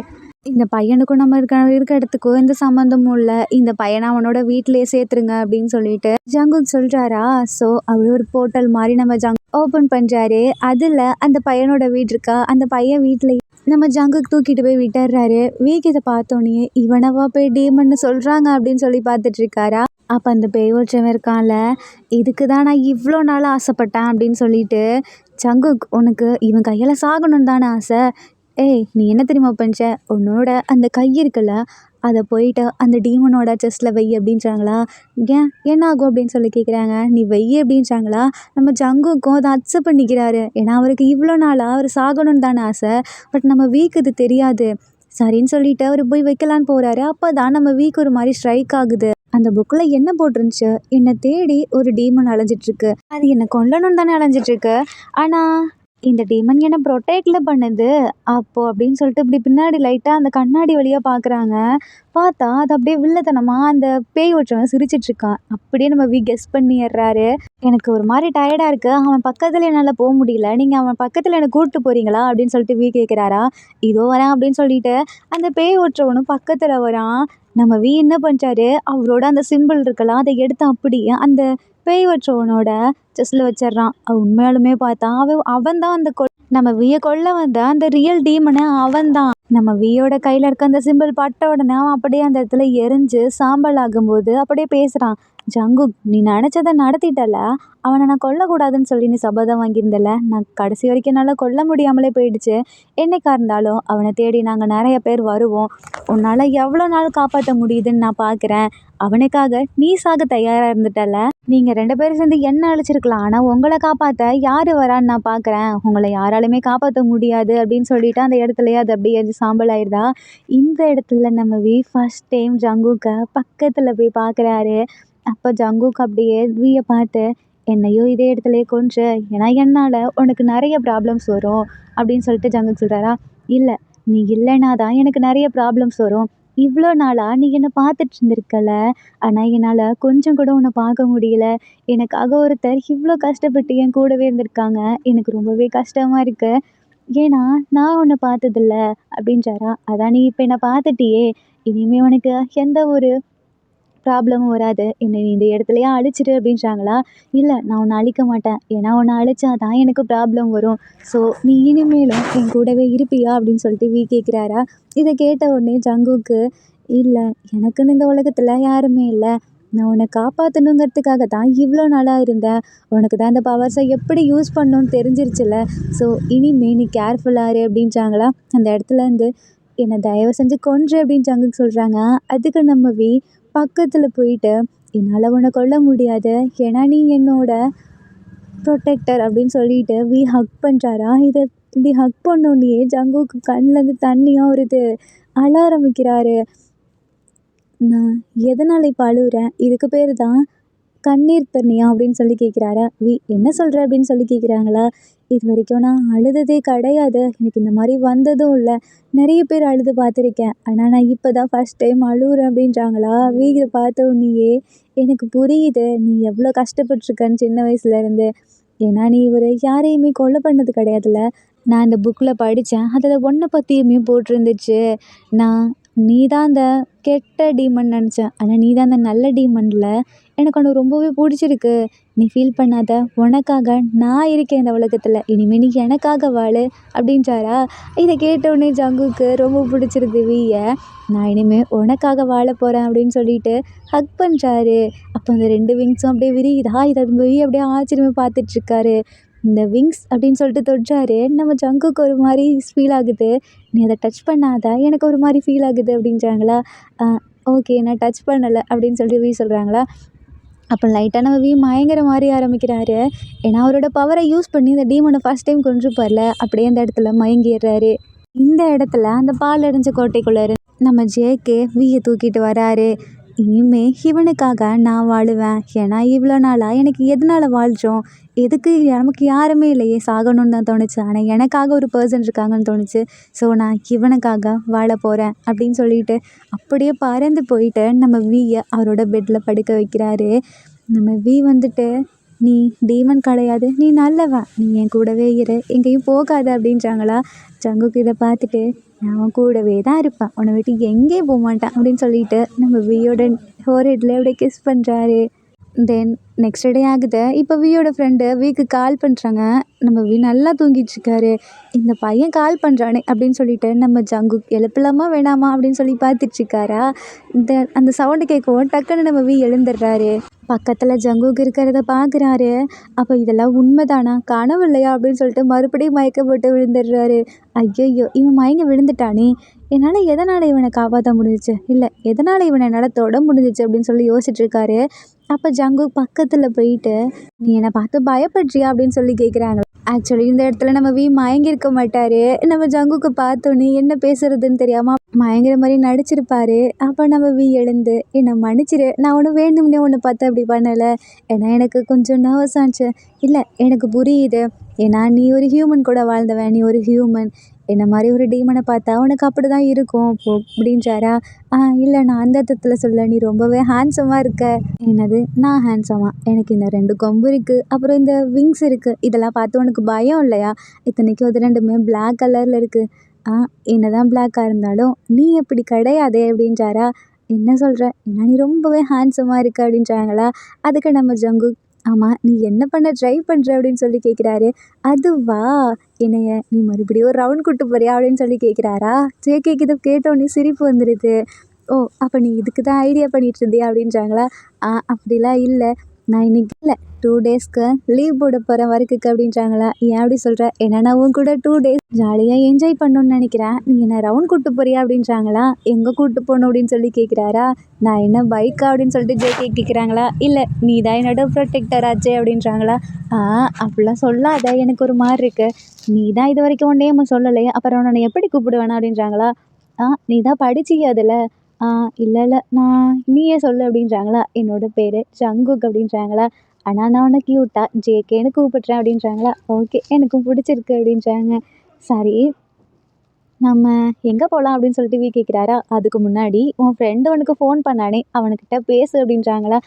Speaker 1: இந்த பையனுக்கும் நம்ம இருக்க இடத்துக்கும் எந்த சம்மந்தமும் இல்லை, இந்த பையனை அவனோட வீட்டிலேயே சேர்த்துருங்க அப்படின்னு சொல்லிட்டு ஜங்குக் சொல்கிறாரா. ஸோ அவர் ஒரு போர்ட்டல் மாதிரி நம்ம ஓப்பன் பண்ணுறாரு. அதில் அந்த பையனோட வீடு இருக்கா, அந்த பையன் வீட்டில் நம்ம ஜங்குக்கு தூக்கிட்டு போய் விட்டுறாரு. வீக் இதை பார்த்தோன்னே இவனவா போய் டீமன்னு சொல்கிறாங்க அப்படின்னு சொல்லி பார்த்துட்டு இருக்காரா. அப்போ அந்த பேய் ஒருத்தவன் இருக்கான்ல, இதுக்கு தான் நான் இவ்வளோ நாள் ஆசைப்பட்டேன் அப்படின்னு சொல்லிட்டு, ஜங்குக் உனக்கு இவன் கையில் சாகணும்னு தானே ஆசை, ஏய் நீ என்ன தெரியுமா பண்ணுற, உன்னோட அந்த கை இருக்குல்ல அதை போயிட்டு அந்த டீமனோட செஸ்ட்டில் வெய் அப்படின்றாங்களா. ஏன் என்ன ஆகும் அப்படின்னு சொல்லி கேட்குறாங்க. நீ வெய் அப்படின்றாங்களா. நம்ம ஜங்குக்கும் அதை அக்செப்ட் பண்ணிக்கிறாரு. ஏன்னா அவருக்கு இவ்வளோ நாளாக அவர் சாகணும்னு தானே ஆசை. பட் நம்ம வீக்கு இது தெரியாது. சரின்னு சொல்லிட்டு அவர் போய் வைக்கலான்னு போகிறாரு. அப்போ தான் நம்ம வீக் ஒரு மாதிரி ஸ்ட்ரைக் ஆகுது. அந்த புக்கில் என்ன போட்டிருந்துச்சு, என்னை தேடி ஒரு டீமன் அலைஞ்சிட்ருக்கு, அது என்னை கொல்லணும்னு தானே அலைஞ்சிட்ருக்கு, ஆனால் இந்த டீமன் என்னை ப்ரொடெக்டில் பண்ணுது அப்போது அப்படின்னு சொல்லிட்டு இப்படி பின்னாடி லைட்டாக அந்த கண்ணாடி வழியாக பார்க்குறாங்க. பார்த்தா அது அப்படியே வில்லத்தனமாக அந்த பேய் ஒருத்தவன் சிரிச்சிட்ருக்கான். அப்படியே நம்ம கெஸ் பண்ணிடுறாரு. எனக்கு ஒரு மாதிரி டயர்டாக இருக்குது, அவன் பக்கத்தில் என்னால் போக முடியல, நீங்கள் அவன் பக்கத்தில் என்னை கூப்பிட்டு போகிறீங்களா அப்படின்னு சொல்லிட்டு கேட்குறாரா. இதோ வரேன் அப்படின்னு சொல்லிட்டு அந்த பேய் ஒற்றவனும் பக்கத்தில் வரான். நம்ம என்ன பண்ணிட்டாரு, அவரோட அந்த சிம்பிள் இருக்கலாம் அதை எடுத்து அப்படியே அந்த பேய் வச்சவனோட செஸ்ஸில் வச்சிட்றான். உண்மையாலுமே பார்த்தா அவன் தான் அந்த நம்ம வியை கொல்ல வந்த அந்த ரியல் டீமனை அவன் தான். நம்ம வியோட கையில் இருக்க அந்த சிம்பிள் பட்ட உடனே அவன் அப்படியே அந்த இடத்துல எரிஞ்சு சாம்பல் ஆகும்போது அப்படியே பேசுகிறான். ஜங்குக் நீ நினச்சதை நடத்திட்டல, அவனை நான் கொல்லக்கூடாதுன்னு சொல்லி நீ சபதம் வாங்கியிருந்தல, நான் கடைசி வரைக்கும் என்னால் கொல்ல முடியாமலே போயிடுச்சு. என்னைக்கா இருந்தாலும் அவனை தேடி நாங்கள் நிறைய பேர் வருவோம். உன்னால் எவ்வளோ நாள் காப்பாற்ற முடியுதுன்னு நான் பார்க்குறேன். அவனுக்காக நீ சாக தயாராக இருந்துட்டல, நீங்கள் 2 பேரும் சேர்ந்து என்ன அழிச்சிருக்கலாம், ஆனால் உங்களை காப்பாற்ற யார் வரான்னு நான் பார்க்குறேன். உங்களை யாராலுமே காப்பாற்ற முடியாது அப்படின்னு சொல்லிட்டு அந்த இடத்துலையே அது அப்படியே சாம்பல் ஆயிடுதா. இந்த இடத்துல நம்ம ஃபர்ஸ்ட் டைம் ஜங்குக்கை பக்கத்தில் போய் பார்க்குறாரு. அப்போ ஜங்குக் அப்படியே வியை பார்த்து என்னையும் இதே இடத்துலையே கொன்று, ஏன்னா என்னால் உனக்கு நிறைய ப்ராப்ளம்ஸ் வரும் அப்படின்னு சொல்லிட்டு ஜங்குக் சொல்கிறாரா. இல்லை நீ இல்லைன்னா தான் எனக்கு நிறைய ப்ராப்ளம்ஸ் வரும். இவ்வளோ நாளாக நீ என்னை பார்த்துட்டு இருந்திருக்கல, ஆனால் என்னால் கொஞ்சம் கூட உன்னை பார்க்க முடியல. எனக்காக ஒருத்தர் இவ்வளோ கஷ்டப்பட்டு என் கூடவே இருந்திருக்காங்க. எனக்கு ரொம்பவே கஷ்டமாக இருக்குது. ஏன்னா நான் உன்னை பார்த்ததில்ல அப்படின்றாரா. அதான் நீ இப்போ என்னை பார்த்துட்டியே, இனிமேல் உனக்கு எந்த ஒரு ப்ராப்ளமும் வராது. என்னை நீ இந்த இடத்துலையே அழிச்சிடு அப்படின்றாங்களா. இல்லை நான் உன்னை அழிக்க மாட்டேன், ஏன்னா உன்னை அழிச்சா தான் எனக்கு ப்ராப்ளம் வரும். ஸோ நீ இனிமேலும் என் கூடவே இருப்பியா அப்படின்னு சொல்லிட்டு கேட்குறாரா. இதை கேட்ட உடனே ஜங்குக்கு இல்லை எனக்குன்னு இந்த உலகத்தில் யாருமே இல்லை, நான் உன்னை காப்பாற்றணுங்கிறதுக்காக தான் இவ்வளோ நாளாக இருந்தேன். உனக்கு தான் இந்த பவர்ஸை எப்படி யூஸ் பண்ணணும்னு தெரிஞ்சிருச்சுல, ஸோ இனிமேல் நீ கேர்ஃபுல்லாக இரு அப்படின்றாங்களா. அந்த இடத்துலேருந்து என்னை தயவு செஞ்சு கொன்று அப்படின்னு ஜங்குக்கு சொல்கிறாங்க. அதுக்கு நம்ம பக்கத்தில் போயிட்டு என்னால் உன்னை கொல்ல முடியாது, ஏன்னா நீ என்னோட ப்ரொடெக்டர் அப்படின்னு சொல்லிட்டு ஹக் பண்ணுறாரா. இதை இப்படி ஹக் பண்ணோன்னே ஜங்குக்கு கண்ணிலேருந்து தண்ணியாக வருது, அழ ஆரம்பிக்கிறாரு. நான் எதனால் இப்போ அழுகுறேன், இதுக்கு பேர் தான் கண்ணீர் தண்ணியா அப்படின்னு சொல்லி கேட்குறாரா. என்ன சொல்கிற அப்படின்னு சொல்லி கேட்குறாங்களா. இது வரைக்கும் நான் அழுததே கிடையாது, எனக்கு இந்த மாதிரி வந்ததும் இல்லை, நிறைய பேர் அழுது பார்த்துருக்கேன், ஆனால் நான் இப்போ தான் ஃபஸ்ட் டைம் அழுகுறேன் அப்படின்றாங்களா. இதை பார்த்த உடனேயே எனக்கு புரியுது நீ எவ்வளோ கஷ்டப்பட்டுருக்கன்னு சின்ன வயசுலேருந்து, ஏன்னா நீ யாரையுமே கொலை பண்ணது கிடையாதுல்ல. நான் இந்த புக்கில் படித்தேன், அதில் ஒன்றை பற்றியுமே போட்டிருந்துச்சு. நான் நீ தான் அந்த கெட்ட டீமன் நினச்சேன், ஆனால் நீ தான் அந்த நல்ல டீமனில். எனக்கு ஒன்று ரொம்பவே பிடிச்சிருக்கு, நீ ஃபீல் பண்ணாத, உனக்காக நான் இருக்கேன் இந்த உலகத்தில், இனிமேல் நீ எனக்காக வாழு அப்படின்றாரா. இதை கேட்டவுடனே ஜங்குக்கு ரொம்ப பிடிச்சிருது வியை. நான் இனிமேல் உனக்காக வாழ போகிறேன் அப்படின்னு சொல்லிட்டு ஹக் பண்ணுறாரு. அப்போ அந்த 2 விங்ஸும் அப்படியே விரியுதா. இதை அப்படியே ஆச்சரியமாக பார்த்துட்ருக்காரு. இந்த விங்ஸ் அப்படின்னு சொல்லிட்டு தொட்டாரு. நம்ம ஜங்குக்கு ஒரு மாதிரி ஃபீல் ஆகுது. நீ அதை டச் பண்ணாத, எனக்கு ஒரு மாதிரி ஃபீல் ஆகுது அப்படின்றாங்களா. ஓகே நான் டச் பண்ணலை அப்படின்னு சொல்லிட்டு சொல்கிறாங்களா. அப்போ லைட்டாக நம்ம மயங்கிற மாதிரி ஆரம்பிக்கிறாரு. ஏன்னா அவரோட பவரை யூஸ் பண்ணி இந்த டீமனை ஃபஸ்ட் டைம் கொன்றுப்பார்ல, அப்படியே அந்த இடத்துல மயங்கிடுறாரு. இந்த இடத்துல அந்த பால் அடைஞ்ச கோட்டைக்குள்ளே நம்ம ஜேகே தூக்கிட்டு வராரு. இனிமே இவனுக்காக நான் வாழுவேன், ஏன்னா இவ்வளோ நாளாக எனக்கு எதனால் வாழ்கிறோம், எதுக்கு நமக்கு யாருமே இல்லையே, சாகணும்னு தான் தோணுச்சு, ஆனால் எனக்காக ஒரு பர்சன் இருக்காங்கன்னு தோணுச்சு. ஸோ நான் இவனுக்காக வாழ போகிறேன் அப்படின்னு சொல்லிட்டு அப்படியே பறந்து போயிட்டு நம்ம அவரோட பெட்டில் படுக்க வைக்கிறாரு. நம்ம வந்துட்டு நீ டீமன் கிடையாது, நீ நல்லவன், நீ என் கூடவே இரு, எங்கேயும் போகாத அப்படின்றாங்களா. ஜங்குக்கு இதை பார்த்துட்டு நான் கூடவே தான் இருப்பேன், உன்னை விட்டு எங்கேயும் போக மாட்டேன் அப்படின்னு சொல்லிட்டு நம்ம வியோட ஃபோர்ஹெட்ல அப்படியே கிஸ் பண்ணுறாரு. தென் நெக்ஸ்ட் டே ஆகுது. இப்போ வியோட ஃப்ரெண்டு விக்கு கால் பண்ணுறாங்க. நம்ம வி நல்லா தூங்கிட்டுருக்காரு. இந்த பையன் கால் பண்ணுறானே அப்படின்னு சொல்லிட்டு நம்ம ஜங்குக் எழுப்பலாமா வேணாமா அப்படின்னு சொல்லி பார்த்துட்ருக்காரா. இந்த அந்த சவுண்டு கேட்கவும் டக்குன்னு நம்ம வி எழுந்துடுறாரு. பக்கத்தில் ஜங்குக் இருக்கிறத பார்க்குறாரு. அப்போ இதெல்லாம் உண்மைதானா, கனவு இல்லையா அப்படின்னு சொல்லிட்டு மறுபடியும் மயக்கம் போட்டு விழுந்துடுறாரு. ஐயையோ, இவன் மயங்கி விழுந்துட்டானே, என்னால் எதனால் இவனை காப்பாற்ற முடிஞ்சிச்சு, இல்லை எதனால் இவனை என்னால் தொட முடிஞ்சிச்சு அப்படின்னு சொல்லி யோசிச்சுட்டு இருக்காரு. அப்போ ஜங்குக் பக்கத்தில் போயிட்டு, நீ என்னை பார்த்து பயப்படுறியா அப்படின்னு சொல்லி கேட்குறாங்க. ஆக்சுவலி இந்த இடத்துல நம்ம வி மயங்கியிருக்க மாட்டார். நம்ம ஜங்குக்கு பார்த்தோன்னே என்ன பேசுறதுன்னு தெரியாமல் மயங்கிற மாதிரி நடிச்சிருப்பாரு. அப்போ நம்ம வி எழுந்து, என்னை மன்னிச்சிரு, நான் ஒன்றும் வேணும்னே ஒன்று பார்த்து அப்படி பண்ணலை, ஏன்னா எனக்கு கொஞ்சம் நர்வஸ் ஆச்சு. இல்லை எனக்கு புரியுது, ஏன்னா நீ ஒரு ஹியூமன் கூட வாழ்ந்தவன், நீ ஒரு ஹியூமன், என்ன மாதிரி ஒரு டீமனை பார்த்தா உனக்கு அப்படி தான் இருக்கும் போ அப்படின்றாரா. இல்லை நான் அந்த அர்த்தத்தில் சொல்ல, நீ ரொம்பவே ஹேண்ட்ஸமாக இருக்க. என்னது, நான் ஹேண்ட்ஸமா? எனக்கு இந்த 2 கொம்பு இருக்குது, அப்புறம் இந்த விங்ஸ் இருக்குது, இதெல்லாம் பார்த்து உனக்கு பயம் இல்லையா? இத்தனைக்கும் அது 2மே பிளாக் கலரில் இருக்குது. என்னதான் பிளாக்காக இருந்தாலும் நீ அப்படி கிடையாதே அப்படின்றாரா. என்ன சொல்கிற, ஏன்னா நீ ரொம்பவே ஹேண்ட்ஸமாக இருக்க அப்படின்றாங்களா. அதுக்கு நம்ம ஜங்கு, ஆமாம் நீ என்ன பண்ண ட்ரை பண்ணுற அப்படின்னு சொல்லி கேட்குறாரு. அதுவா, என்னைய நீ மறுபடியும் ஒரு ரவுண்ட் கூட்டு போறியா அப்படின்னு சொல்லி கேட்குறாரா. ஜேகேக்கு இதை கேட்டோன்னே சிரிப்பு வந்துடுது. ஓ, அப்போ நீ இதுக்கு தான் ஐடியா பண்ணிட்டு இருந்தியா அப்படின்றாங்களா. அப்படிலாம் இல்லை, நான் இன்னைக்கு இல்லை 2 டேஸ்க்கு லீவ் போட போகிறேன் ஒர்க்குக்கு அப்படின்றாங்களா. ஏன் அப்படி சொல்கிற, ஏன்னா நான் உன் கூட 2 டேஸ் ஜாலியாக என்ஜாய் பண்ணணும்னு நினைக்கிறேன், நீ என்ன ரவுண்ட் கூப்பிட்டு போறியா அப்படின்றாங்களா. எங்கே கூப்பிட்டு போகணும் அப்படின்னு சொல்லி கேட்குறாரா. நான் என்ன பைக்கா அப்படின்னு சொல்லிட்டு ஜேகே கேட்குறாங்களா. இல்லை நீ தான் என்னோட ப்ரொடெக்டர் ஆச்சே அப்படின்றாங்களா. அப்படிலாம் சொல்லாத, எனக்கு ஒரு மாதிரி இருக்குது, நீ தான் இது வரைக்கும் ஒன்றே நம்ம சொல்லலையே, அப்புறம் நான் எப்படி கூப்பிடுவேனா அப்படின்றாங்களா. நீ தான் படிச்சிய அதில். இல்லை இல்லை, நான் நீயே சொல்லு அப்படின்றாங்களா. என்னோட பேர் ஜங்குக் அப்படின்றாங்களா. ஆனால் நான் உன்னை க்யூட்டாக ஜேகேன்னு கூப்பிட்றேன் அப்படின்றாங்களா. ஓகே, எனக்கும் பிடிச்சிருக்கு அப்படின்றாங்க. சரி, நம்ம எங்கே போகலாம் அப்படின்னு சொல்லிட்டு வி கேட்குறாரா. அதுக்கு முன்னாடி உன் ஃப்ரெண்டு உனக்கு ஃபோன் பண்ணானே, அவனுக்கிட்ட பேசு அப்படின்றாங்களா.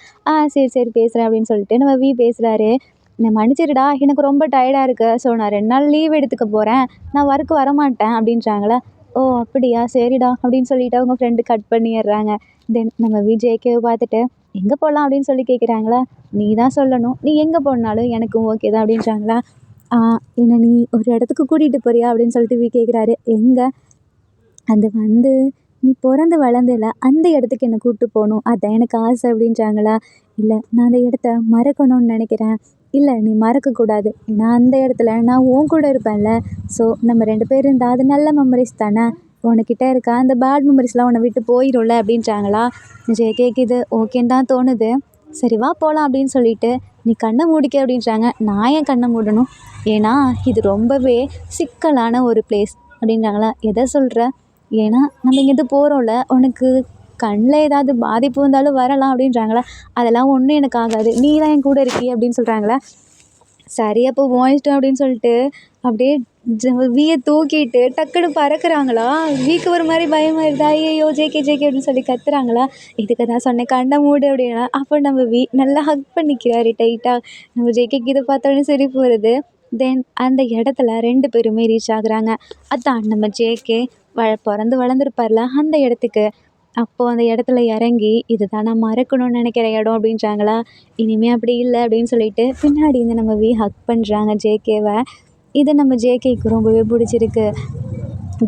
Speaker 1: சரி சரி பேசுகிறேன் அப்படின்னு சொல்லிட்டு நம்ம வி பேசுகிறாரு. என்னை மன்னிச்சிடுடா, எனக்கு ரொம்ப டயர்டாக இருக்கு, ஸோ நான் 2 நாள் லீவ் எடுத்துக்க போகிறேன், நான் ஒர்க்கு வரமாட்டேன் அப்படின்றாங்களா. ஓ அப்படியா, சரிடா அப்படின்னு சொல்லிட்டு அவங்க ஃப்ரெண்டு கட் பண்ணிடுறாங்க. தென் நம்ம வி ஜேகேவை பார்த்துட்டு, எங்கே போகலாம் அப்படின்னு சொல்லி கேட்குறாங்களா. நீ தான் சொல்லணும், நீ எங்கே போனாலும் எனக்கும் ஓகே தான் அப்படின்றாங்களா. என்னை நீ ஒரு இடத்துக்கு கூட்டிகிட்டு போறியா அப்படின்னு சொல்லிட்டு வி கேட்குறாரு. எங்கே, அது வந்து நீ பிறந்து வளர்ந்தல அந்த இடத்துக்கு என்னை கூப்பிட்டு போகணும், அதான் எனக்கு ஆசை அப்படின்றாங்களா. இல்லை நான் அந்த இடத்த மறக்கணும்னு நினைக்கிறேன். இல்லை நீ மறக்கக்கூடாது, ஏன்னா அந்த இடத்துல நான் உன் கூட இருப்பேன்ல, ஸோ நம்ம 2 பேர் இருந்தால் அது நல்ல மெமரிஸ் தானே, உனக்கிட்ட இருக்க அந்த பேட் மெமரிஸ்லாம் உன்னை விட்டு போயிடும்ல அப்படின்றாங்களா. ஜே கேட்குது, ஓகேன்னு தான் தோணுது, சரி வா போகலாம் அப்படின்னு சொல்லிட்டு நீ கண்ணை மூடிக்க அப்படின்றாங்க. நான் ஏன் கண்ணை மூடணும், ஏன்னா இது ரொம்பவே சிக்கலான ஒரு பிளேஸ் அப்படின்றாங்களா. எதை சொல்கிற, ஏன்னா நம்ம இங்கேருந்து போகிறோம்ல, உனக்கு கண்ணில் ஏதாவது பாதிப்பு வந்தாலும் வரலாம் அப்படின்றாங்களா. அதெல்லாம் ஒன்றும் எனக்கு ஆகாது, நீ தான் என் கூட இருக்கியே அப்படின்னு சொல்கிறாங்களா. சரி அப்போ வாங்கிட்டோம் அப்படின்னு சொல்லிட்டு அப்படியே வியை தூக்கிட்டு டக்குன்னு பறக்குறாங்களா. வீக்கு ஒரு மாதிரி பயமாயிருதா, ஐயோ ஜேகே ஜேகே அப்படின்னு சொல்லி கத்துறாங்களா. இதுக்கு தான் சொன்னேன் கண்ணை மூடு அப்படின்னா. அப்போ நம்ம நல்லா ஹக் பண்ணிக்கிறாரு டைட்டாக. நம்ம ஜேகேக்கு இதை பார்த்தோன்னே சிரிப்பு வருது. தென் அந்த இடத்துல 2 பேருமே ரீச் ஆகுறாங்க. அதான் நம்ம ஜேகே பிறந்து வளர்ந்துருப்பார்ல அந்த இடத்துக்கு. அப்போது அந்த இடத்துல இறங்கி, இதுதான் நான் மறக்கணும்னு நினைக்கிற இடம் அப்படின்றாங்களா. இனிமே அப்படி இல்லை அப்படின்னு சொல்லிட்டு பின்னாடி இருந்து நம்ம வி ஹக் பண்ணுறாங்க ஜேகேவை. இது நம்ம ஜேகேக்கு ரொம்பவே பிடிச்சிருக்கு.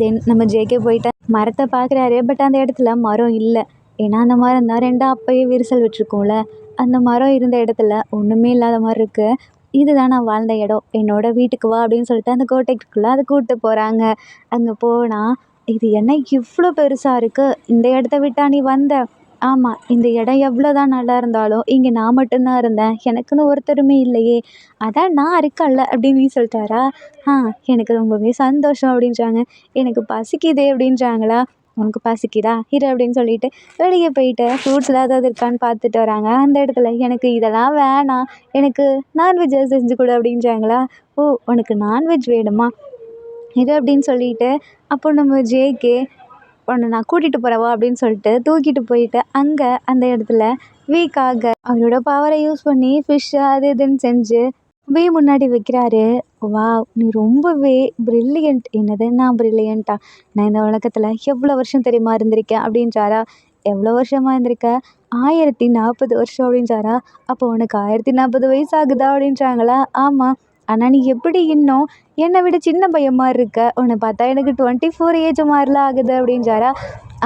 Speaker 1: தென் நம்ம ஜேகே போயிட்டு மரத்தை பார்க்குறாரு. பட் அந்த இடத்துல மரம் இல்லை, ஏன்னா அந்த மரம் தான் 2 அப்பயே விரிசல் விட்டுருக்கோம்ல, அந்த மரம் இருந்த இடத்துல ஒன்றுமே இல்லாத மாதிரி இருக்குது. இதுதான் நான் வாழ்ந்த இடம், என்னோட வீட்டுக்கு வா அப்படின்னு சொல்லிட்டு அந்த கோட்டைக்குள்ளே அதை கூப்பிட்டு போகிறாங்க. அங்கே போனால், இது என்ன இவ்வளோ பெருசாக இருக்குது, இந்த இடத்த விட்டா நீ வந்த, ஆமாம் இந்த இடம் எவ்வளோ தான் நல்லா இருந்தாலும் இங்கே நான் மட்டும்தான் இருந்தேன், எனக்குன்னு ஒருத்தருமே இல்லையே, அதான் நான் இருக்கேன்ல அப்படின்னு நீ சொல்லிட்டாரா. எனக்கு ரொம்பவே சந்தோஷம் அப்படின்றாங்க. எனக்கு பசிக்குதே அப்படின்றாங்களா. உனக்கு பசிக்குதா இரு அப்படின்னு சொல்லிட்டு வெளியே போயிட்டு ஃப்ரூட்ஸ்லாம் ஏதாவது இருக்கான்னு பார்த்துட்டு வராங்க. அந்த இடத்துல எனக்கு இதெல்லாம் வேணாம், எனக்கு நான்வெஜ்ஜை செஞ்சு கொடு அப்படின்றாங்களா. ஓ உனக்கு நான்வெஜ் வேணுமா, இது அப்படின்னு சொல்லிட்டு அப்போ நம்ம ஜேகே, உன்னை நான் கூட்டிகிட்டு போகிறவா அப்படின்னு சொல்லிட்டு தூக்கிட்டு போயிட்டு அங்கே அந்த இடத்துல வீக்காக அவரோட பவரை யூஸ் பண்ணி ஃபிஷ்ஷு அது இதுன்னு செஞ்சு வே முன்னாடி வைக்கிறாரு. வாவ்! நீ ரொம்பவே பிரில்லியன்ட். என்னது நான் பிரில்லியன்ட்டா? நான் இந்த உலகத்துல எவ்வளோ வருஷம் தெரியுமா இருந்திருக்கேன் அப்படின்றாரா. எவ்வளோ வருஷமா இருந்திருக்க? 1040 வருஷம் அப்படின்றாரா. அப்போ உனக்கு 1040 வயசு ஆகுதா அப்படின்றாங்களா. ஆமா. ஆனா நீ எப்படி இன்னும் என்னை விட சின்ன பையன் மாரி இருக்க. உன்னை பார்த்தா எனக்கு 24 ஏஜ் மாரிலாம் ஆகுது அப்படின்றாரா.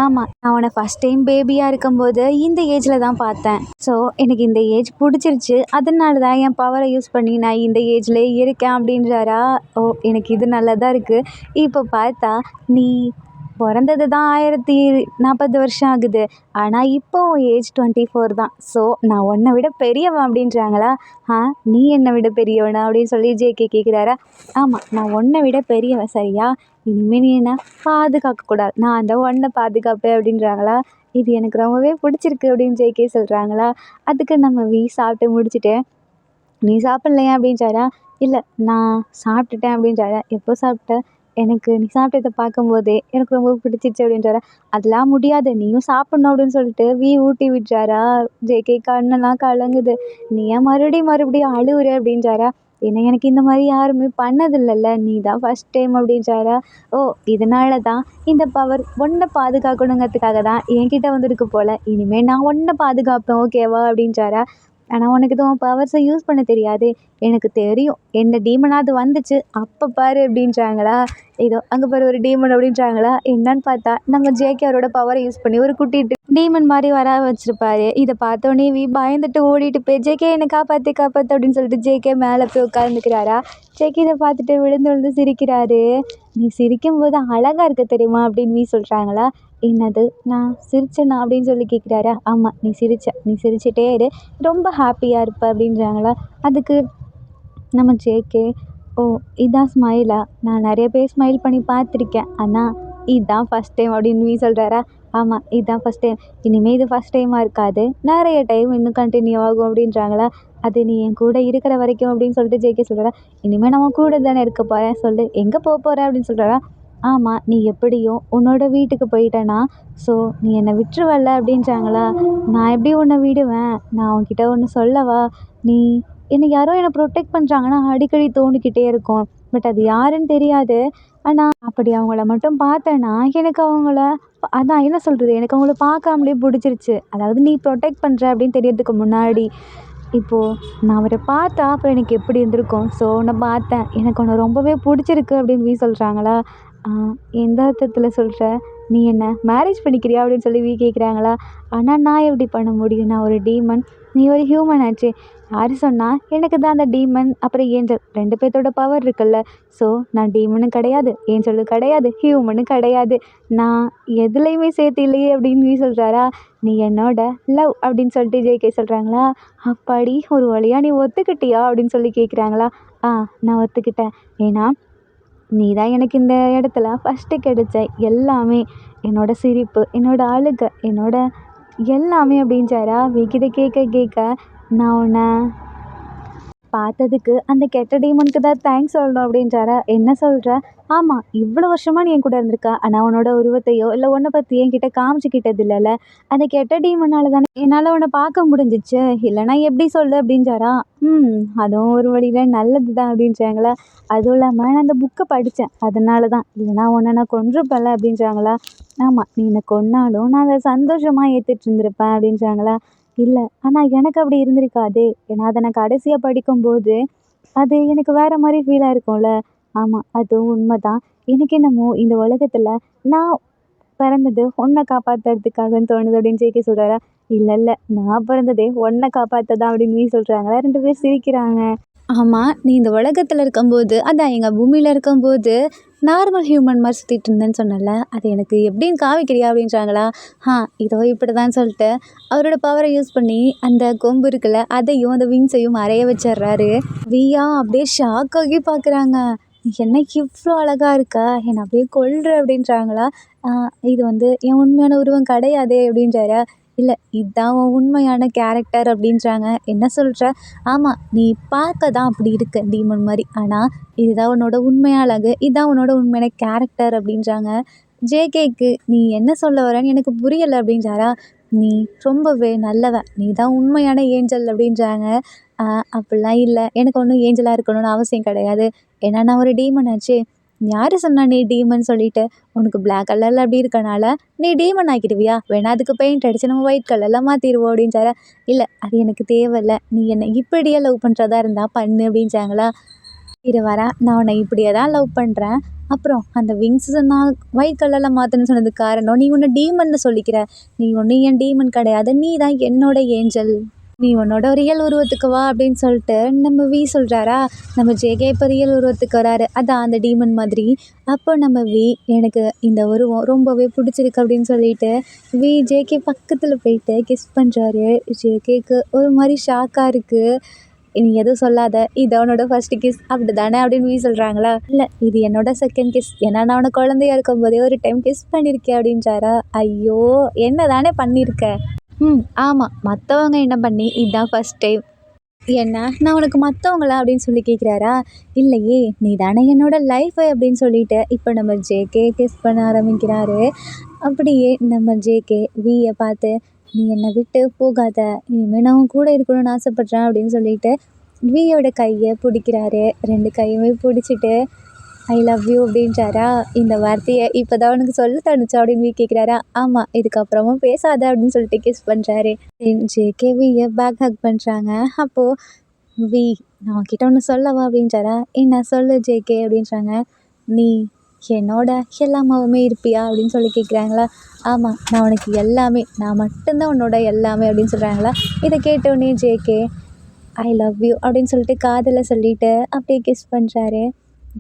Speaker 1: ஆமா. நான் உன்னை ஃபர்ஸ்ட் டைம் பேபியா இருக்கும்போது இந்த ஏஜ்ல தான் பார்த்தேன். ஸோ எனக்கு இந்த ஏஜ் புடிச்சிருச்சு. அதனால தான் என் பவர யூஸ் பண்ணி நான் இந்த ஏஜ்லயே இருக்கேன் அப்படின்றாரா. ஓ! எனக்கு இது நல்லா தான் இருக்கு. இப்போ பார்த்தா நீ பொறந்தது தான் 1040 வருஷம் ஆகுது. ஆனா இப்போ உன் ஏஜ் 24 தான். ஸோ நான் உன்னை விட பெரியவன் அப்படின்றாங்களா. ஆ நீ என்னை விட பெரியவனா அப்படின்னு சொல்லி ஜேகே கேட்குறாரா. ஆமா. நான் உன்னை விட பெரியவன் சரியா? இனிமே நீ என்ன பாதுகாக்கக்கூடாது. நான் தான் உன்னை பாதுகாப்பேன் அப்படின்றாங்களா. இது எனக்கு ரொம்பவே பிடிச்சிருக்கு அப்படின்னு ஜேகே சொல்கிறாங்களா. அதுக்கு நம்ம வி சாப்பிட்டு முடிச்சுட்டு நீ சாப்பிட்லையா அப்படின்றாரா. இல்லை நான் சாப்பிட்டுட்டேன் அப்படின்றாரா. எப்போ சாப்பிட்ட? எனக்கு நீ சாப்பிட்டத பார்க்கும்போதே எனக்கு ரொம்ப பிடிச்சிருச்சு அப்படின்றாரா. அதெல்லாம் முடியாது நீயும் சாப்பிட்ணும் அப்படின்னு சொல்லிட்டு வி ஊட்டி விட்டுறாரா. ஜேகே கண்ணெல்லாம் கலங்குது. நீ ஏன் மறுபடியும் மறுபடியும் அழுவுற அப்படின்றாரா. ஏன்னா எனக்கு இந்த மாதிரி யாருமே பண்ணதில்லைல்ல நீ தான் ஃபஸ்ட் டைம் அப்படின்றாரா. ஓ இதனால தான் இந்த பவர் உன்னை பாதுகாக்கணுங்கிறதுக்காக தான் என்கிட்ட வந்திருக்கு போல். இனிமேல் நான் உன்னை பாதுகாப்பேன் ஓகேவா அப்படின்றாரா. ஆனால் உனக்கு தான் உன் பவர்ஸை யூஸ் பண்ண தெரியாது. எனக்கு தெரியும். என்ன டீமனாவது வந்துச்சு அப்போ பாரு அப்படின்றாங்களா. ஏதோ அங்கே பாரு ஒரு டீமன் அப்படின்றாங்களா. என்னன்னு பார்த்தா நம்ம ஜேகே அவரோட பவரை யூஸ் பண்ணி ஒரு குட்டி டீமன் மாதிரி வர வச்சிருப்பாரு. இதை பார்த்தோன்னே வி பயந்துட்டு ஓடிட்டு போய் ஜேகே என்னை காப்பாற்று காப்பாற்று அப்படின்னு சொல்லிட்டு ஜேகே மேலே போய் உட்காந்துக்கிறாரா. ஜேகே இதை பார்த்துட்டு விழுந்து விழுந்து சிரிக்கிறாரு. நீ சிரிக்கும்போது அழகாக இருக்க தெரியுமா அப்படின்னு வி சொல்கிறாங்களா. என்னது நான் சிரிச்சேனா அப்படின்னு சொல்லி கேட்குறாரா. ஆமாம் நீ சிரிச்சிட்டே இரு ரொம்ப ஹாப்பியாக இருப்ப அப்படின்றாங்களா. அதுக்கு நம்ம ஜேகே ஓ இதான் ஸ்மைலா. நான் நிறைய பேர் ஸ்மைல் பண்ணி பார்த்துருக்கேன். ஆனால் இதுதான் ஃபஸ்ட் டைம் அப்படின்னு வி சொல்கிறாரா. ஆமாம் இதுதான் ஃபஸ்ட் டைம். இனிமேல் இது ஃபஸ்ட் டைமாக இருக்காது. நிறைய டைம் இன்னும் கண்டினியூ ஆகும் அப்படின்றாங்களா. அது நீ என் கூட இருக்கிற வரைக்கும் அப்படின்னு சொல்லிட்டு ஜேகே சொல்கிறாரா. இனிமேல் நம்ம கூட தானே இருக்க போகிறேன் சொல்லு எங்கே போக போகிற அப்படின்னு சொல்கிறாரா. ஆமாம் நீ எப்படியும் உன்னோட வீட்டுக்கு போயிட்டேனா ஸோ நீ என்னை விட்டுருவல்ல அப்படின்றாங்களா. நான் எப்படி உன்னை விடுவேன். நான் உன்கிட்ட ஒன்று சொல்லவா. நீ என்னை யாரோ என்னை ப்ரொடெக்ட் பண்ணுறாங்கன்னா அடிக்கடி தோணிக்கிட்டே இருக்கும். பட் அது யாருன்னு தெரியாது. ஆனால் அப்படி அவங்கள மட்டும் பார்த்தேன்னா எனக்கு அவங்கள அதான் என்ன சொல்கிறது எனக்கு அவங்கள பார்க்காமலே பிடிச்சிருச்சு. அதாவது நீ ப்ரொடெக்ட் பண்ணுற அப்படின்னு தெரியறதுக்கு முன்னாடி இப்போது நான் அவரை பார்த்தா அப்போ எனக்கு எப்படி இருந்திருக்கும். ஸோ நான் பார்த்தேன் எனக்கு உன்னை ரொம்பவே பிடிச்சிருக்கு அப்படின்னு வி சொல்கிறாங்களா. எந்த அர்த்தத்தில் சொல்கிற. நீ என்ன மேரேஜ் பண்ணிக்கிறியா அப்படின்னு சொல்லி வி கேட்குறாங்களா. ஆனால் நான் எப்படி பண்ண முடியும். நான் ஒரு டீமன். நீ ஒரு ஹியூமன் ஆச்சு. யார் சொன்னா எனக்கு தான் அந்த டீமன் அப்புறம் ஏஞ்சல் 2 பேர்த்தோட பவர் இருக்குல்ல. ஸோ நான் டீமனும் கிடையாது ஏஞ்சலும் கிடையாது ஹியூமனும் கிடையாது. நான் எதுலேயுமே சேர்த்து இல்லையே அப்படின்னு வி சொல்கிறாரா. நீ என்னோட லவ் அப்படின்னு சொல்லிட்டு ஜேகே சொல்கிறாங்களா. அப்பாடி ஒரு வழியாக நீ ஒத்துக்கிட்டியா அப்படின்னு சொல்லி கேட்குறாங்களா. நான் ஒத்துக்கிட்டேன். ஏன்னா நீ தான் எனக்கு இந்த இடத்துல ஃபஸ்ட்டு கிடைச்ச எல்லாமே. என்னோட சிரிப்பு என்னோட அழுகை என்னோட எல்லாமே அப்படின்றாரா. விகித கேட்க கேட்க நான் உன்னை பார்த்ததுக்கு அந்த கெட்ட டீமனுக்கு தான் தேங்க்ஸ் சொல்லணும் அப்படின்றாரா. என்ன சொல்கிற. ஆமாம் இவ்வளோ வருஷமாக நீ என் கூட இருந்திருக்கா. ஆனால் உன்னோட உருவத்தையோ இல்லை உன்னை பற்றி என்கிட்ட காமிச்சிக்கிட்டது இல்லைல்ல. அந்த கெட்ட டீமனால தானே என்னால் உன்னை பார்க்க முடிஞ்சிச்சு. இல்லைனா எப்படி சொல்லு அப்படின்றாரா. அதுவும் ஒரு வழியில் நல்லது தான் அப்படின்றாங்களா. அதுவும் இல்லாமல் நான் அந்த புக்கை படித்தேன் அதனால தான். இல்லைனா உன்னை நான் கொன்றுப்பேன்ல அப்படின்றாங்களா. ஆமாம் நீ என்னை கொன்னாலும் நான் அதை சந்தோஷமாக ஏற்றுட்டு இருந்திருப்பேன் அப்படின்றாங்களா. இல்லை ஆனால் எனக்கு அப்படி இருந்திருக்காதே. ஏன்னா அதை நான் கடைசியாக படிக்கும்போது அது எனக்கு வேறு மாதிரி ஃபீலாக இருக்கும்ல. ஆமாம் அதுவும் உண்மை தான். எனக்கு என்னமோ இந்த உலகத்தில் நான் பிறந்தது உன்னை காப்பாற்றுறதுக்காகன்னு தோணுது அப்படின்னு ஜேகே சொல்கிறாரா. இல்லை இல்லை நான் பிறந்ததே உன்னை காப்பாற்ற தான் அப்படின்னு வி சொல்கிறாங்களா. 2 பேர் சிரிக்கிறாங்க. ஆமாம் நீ இந்த உலகத்தில் இருக்கும்போது அதான் எங்கள் பூமியில் இருக்கும்போது நார்மல் ஹியூமன் மாதிரி சுற்றிட்டு இருந்தேன்னு சொன்னல. அது எனக்கு எப்படின்னு காமிக்கிறியா அப்படின்றாங்களா. இதோ இப்படி தான் சொல்லிட்டு அவரோட பவரை யூஸ் பண்ணி அந்த கொம்பு இருக்குல்ல அதையும் அந்த விங்ஸையும் மறைய வச்சிடுறாரு. வியா அப்படியே ஷாக் ஆகி பார்க்குறாங்க. நீ என்ன இவ்வளோ அழகாக இருக்கா. என்னை அப்படியே கொல்ற அப்படின்றாங்களா. இது வந்து என் உண்மையான உருவம் கிடையாதே அப்படின்றாரா. இல்லை இதுதான் உன் உண்மையான கேரக்டர் அப்படின்றாங்க. என்ன சொல்கிற. ஆமாம் நீ பார்க்க தான் அப்படி இருக்க டீமன் மாதிரி. ஆனால் இதுதான் உன்னோட உண்மையான அழகு. இதுதான் உன்னோட உண்மையான கேரக்டர் அப்படின்றாங்க. ஜேகேக்கு நீ என்ன சொல்ல வரேன்னு எனக்கு புரியலை அப்படின்றாரா. நீ ரொம்பவே நல்லவ, நீ தான் உண்மையான ஏஞ்சல் அப்படின்றாங்க. அப்படிலாம் இல்லை, எனக்கு ஒன்றும் ஏஞ்சலாக இருக்கணும்னு அவசியம் கிடையாது, ஏன்னா நான் ஒரு டீமன் ஆச்சே. யார் சொன்னா நீ டீமன் சொல்லிட்டு? உனக்கு பிளாக் கலரில் அப்படி இருக்கனால நீ டீமன் ஆக்கிடுவியா? வேணா அதுக்கு பெயிண்ட் அடிச்சு நம்ம ஒயிட் கலரில் மாற்றிடுவோம் அப்படின்றாரா. இல்லை, அது எனக்கு தேவையில்ல, நீ என்னை இப்படியே லவ் பண்ணுறதா இருந்தால் பண்ணு அப்படின்றாங்களா. இரு வரேன், நான் உன்னை இப்படியே தான் லவ் பண்ணுறேன். அப்புறம் அந்த விங்ஸை நான் ஒயிட் கலரில் மாற்றணும்னு சொன்னதுக்கு காரணம் நீ உன்னை டீமன்னு சொல்லிக்கிற. நீ ஒன்றும் என் டீமன் கிடையாது, நீ தான் என்னோட ஏஞ்சல். நீ உன்னோட ரியல் உருவத்துக்கு வா அப்படின்னு சொல்லிட்டு நம்ம வி சொல்கிறாரா. நம்ம ஜேகே இப்போ ரியல் உருவத்துக்கு வராரு, அதான் அந்த டீமன் மாதிரி. அப்போ நம்ம வி எனக்கு இந்த உருவம் ரொம்பவே பிடிச்சிருக்கு அப்படின்னு சொல்லிட்டு வி ஜேகே பக்கத்தில் போயிட்டு கிஸ் பண்ணுறாரு. ஜேகேக்கு ஒரு மாதிரி ஷாக்காக இருக்குது. நீ எதுவும் சொல்லாத, இது அவனோட ஃபர்ஸ்ட் கிஸ் அப்படி தானே அப்படின்னு சொல்கிறாங்களா. இல்லை, இது என்னோட செகண்ட் கிஸ், ஏன்னா நான் அவனை குழந்தையா இருக்கும்போதே ஒரு டைம் கிஸ் பண்ணியிருக்கேன் அப்படின்றாரா. ஐயோ, என்ன தானே பண்ணியிருக்க. ஆமாம், மற்றவங்க என்ன பண்ணி இதுதான் ஃபர்ஸ்ட் டைம். என்ன, நான் உனக்கு மற்றவங்களா அப்படின்னு சொல்லி கேட்குறாரா. இல்லையே, நீ தானே என்னோட லைஃபு அப்படின்னு சொல்லிட்டு இப்போ நம்ம ஜேகே கிஸ் பண்ண ஆரம்பிக்கிறாரு. அப்படியே நம்ம ஜேகே வியை பார்த்து, நீ என்னை விட்டு போகாத, இனிமேல் நான் உன் கூட இருக்கணும்னு ஆசைப்பட்றேன் அப்படின்னு சொல்லிட்டு வியோட கையை பிடிக்கிறாரு. ரெண்டு கையுமே பிடிச்சிட்டு ஐ லவ் யூ அப்படின்றாரா. இந்த வார்த்தையை இப்போ தான் அவனுக்கு சொல்ல தோணுச்சா அப்படின்னு வி கேட்குறாரா. ஆமாம், இதுக்கப்புறமும் பேசாத அப்படின்னு சொல்லிட்டு கிஸ் பண்ணுறாரு. ஜேகே வியை பேக் ஹக் பண்ணுறாங்க. அப்போது வி, நான் உன்கிட்ட ஒன்று சொல்லவா அப்படின்றாரா. என்ன சொல்லு ஜேகே அப்படின்றாங்க. நீ என்னோட எல்லாமாவுமே இருப்பியா அப்படின்னு சொல்லி கேட்குறாங்களா. ஆமாம், நான் உனக்கு எல்லாமே, நான் மட்டும்தான் உன்னோட எல்லாமே அப்படின்னு சொல்கிறாங்களா. இதை கேட்டோடனே ஜேகே ஐ லவ் யூ அப்படின்னு சொல்லிட்டு காதில் சொல்லிட்டு அப்படியே கிஸ் பண்ணுறாரு.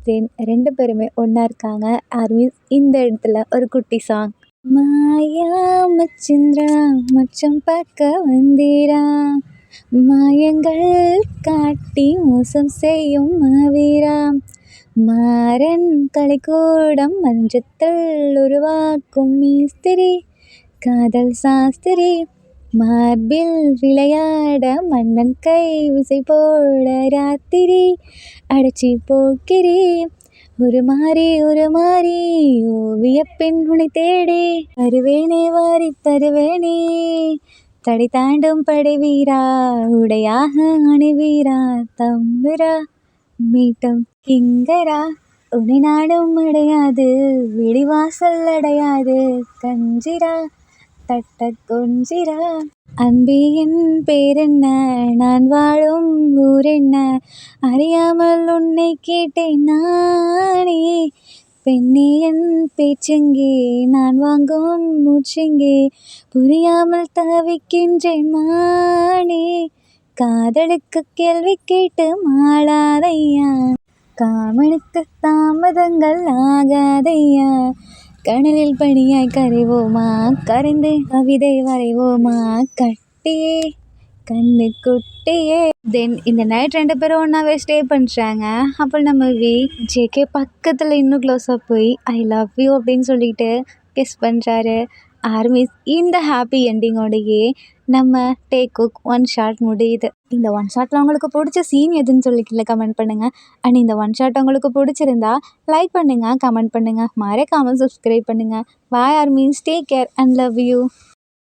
Speaker 1: தென் ரெண்டு பேருமே ஒன்றா இருக்காங்க. ஆர்மி இந்த இடத்துல ஒரு குட்டி சாங். மாயா மச்சிந்திரா மச்சம் பார்க்க வந்தீரா, மாயங்கள் காட்டி மோசம் செய்யும் மாவீரா, மாறன் கலைக்கூடம் மஞ்சத்தில் உருவாக்கும் மீஸ்திரி, காதல் சாஸ்திரி, மார்பில் விளையாட மன்னன் கை விசை போட ராத்திரி, அடைச்சி போக்கிறே ஒரு மாறி ஓவிய பெண் உனை தேடி, வருவேனே வாரி தருவேனே தடை தாண்டும் படை வீரா, உடையாக அணிவீரா, தம்புரா மீட்டும் கிங்கரா, உன்னை நாடும் அடையாது விடிவாசல் அடையாது கஞ்சிரா தட்ட கொஞ்சிரா. அன்பே என் பேரென்ன, நான் வாழும் ஊரென்ன, அறியாமல் உன்னை கேட்டேன் நானே, பெண்ணே என் பேச்செங்கே, நான் வாங்கும் மூச்செங்கே, புரியாமல் தவிக்கின்றேன் மானே, காதலுக்கு கேள்வி கேட்டு மாளாதையா, காமனுக்கு தாமதங்கள் ஆகாதையா, கடலில் பனியாய் கரைவோமா, கரைந்து கவிதை வரைவோமா, கட்டியே கண்ணு குட்டியே. தென் இந்த நைட் ரெண்டு பேரும் ஒன்றாவே ஸ்டே பண்ணுறாங்க. அப்புறம் நம்ம வி ஜேகே பக்கத்தில் இன்னும் க்ளோஸாக போய் ஐ லவ் யூ அப்படின்னு சொல்லிட்டு கிஸ் பண்ணுறாரு. ஆர்மிஸ் இந்த ஹாப்பி எண்டிங்கோடையே நம்ம டேக் குக் ஒன் ஷாட் முடியுது. இந்த ஒன் ஷாட்டில் உங்களுக்கு பிடிச்ச சீன் எதுன்னு சொல்லி கீழே கமெண்ட் பண்ணுங்கள். அண்ட் இந்த ஒன் ஷாட் உங்களுக்கு பிடிச்சிருந்தா லைக் பண்ணுங்கள், கமெண்ட் பண்ணுங்கள், மறக்காமல் சப்ஸ்கிரைப் பண்ணுங்கள். Bye armies, take care and love you.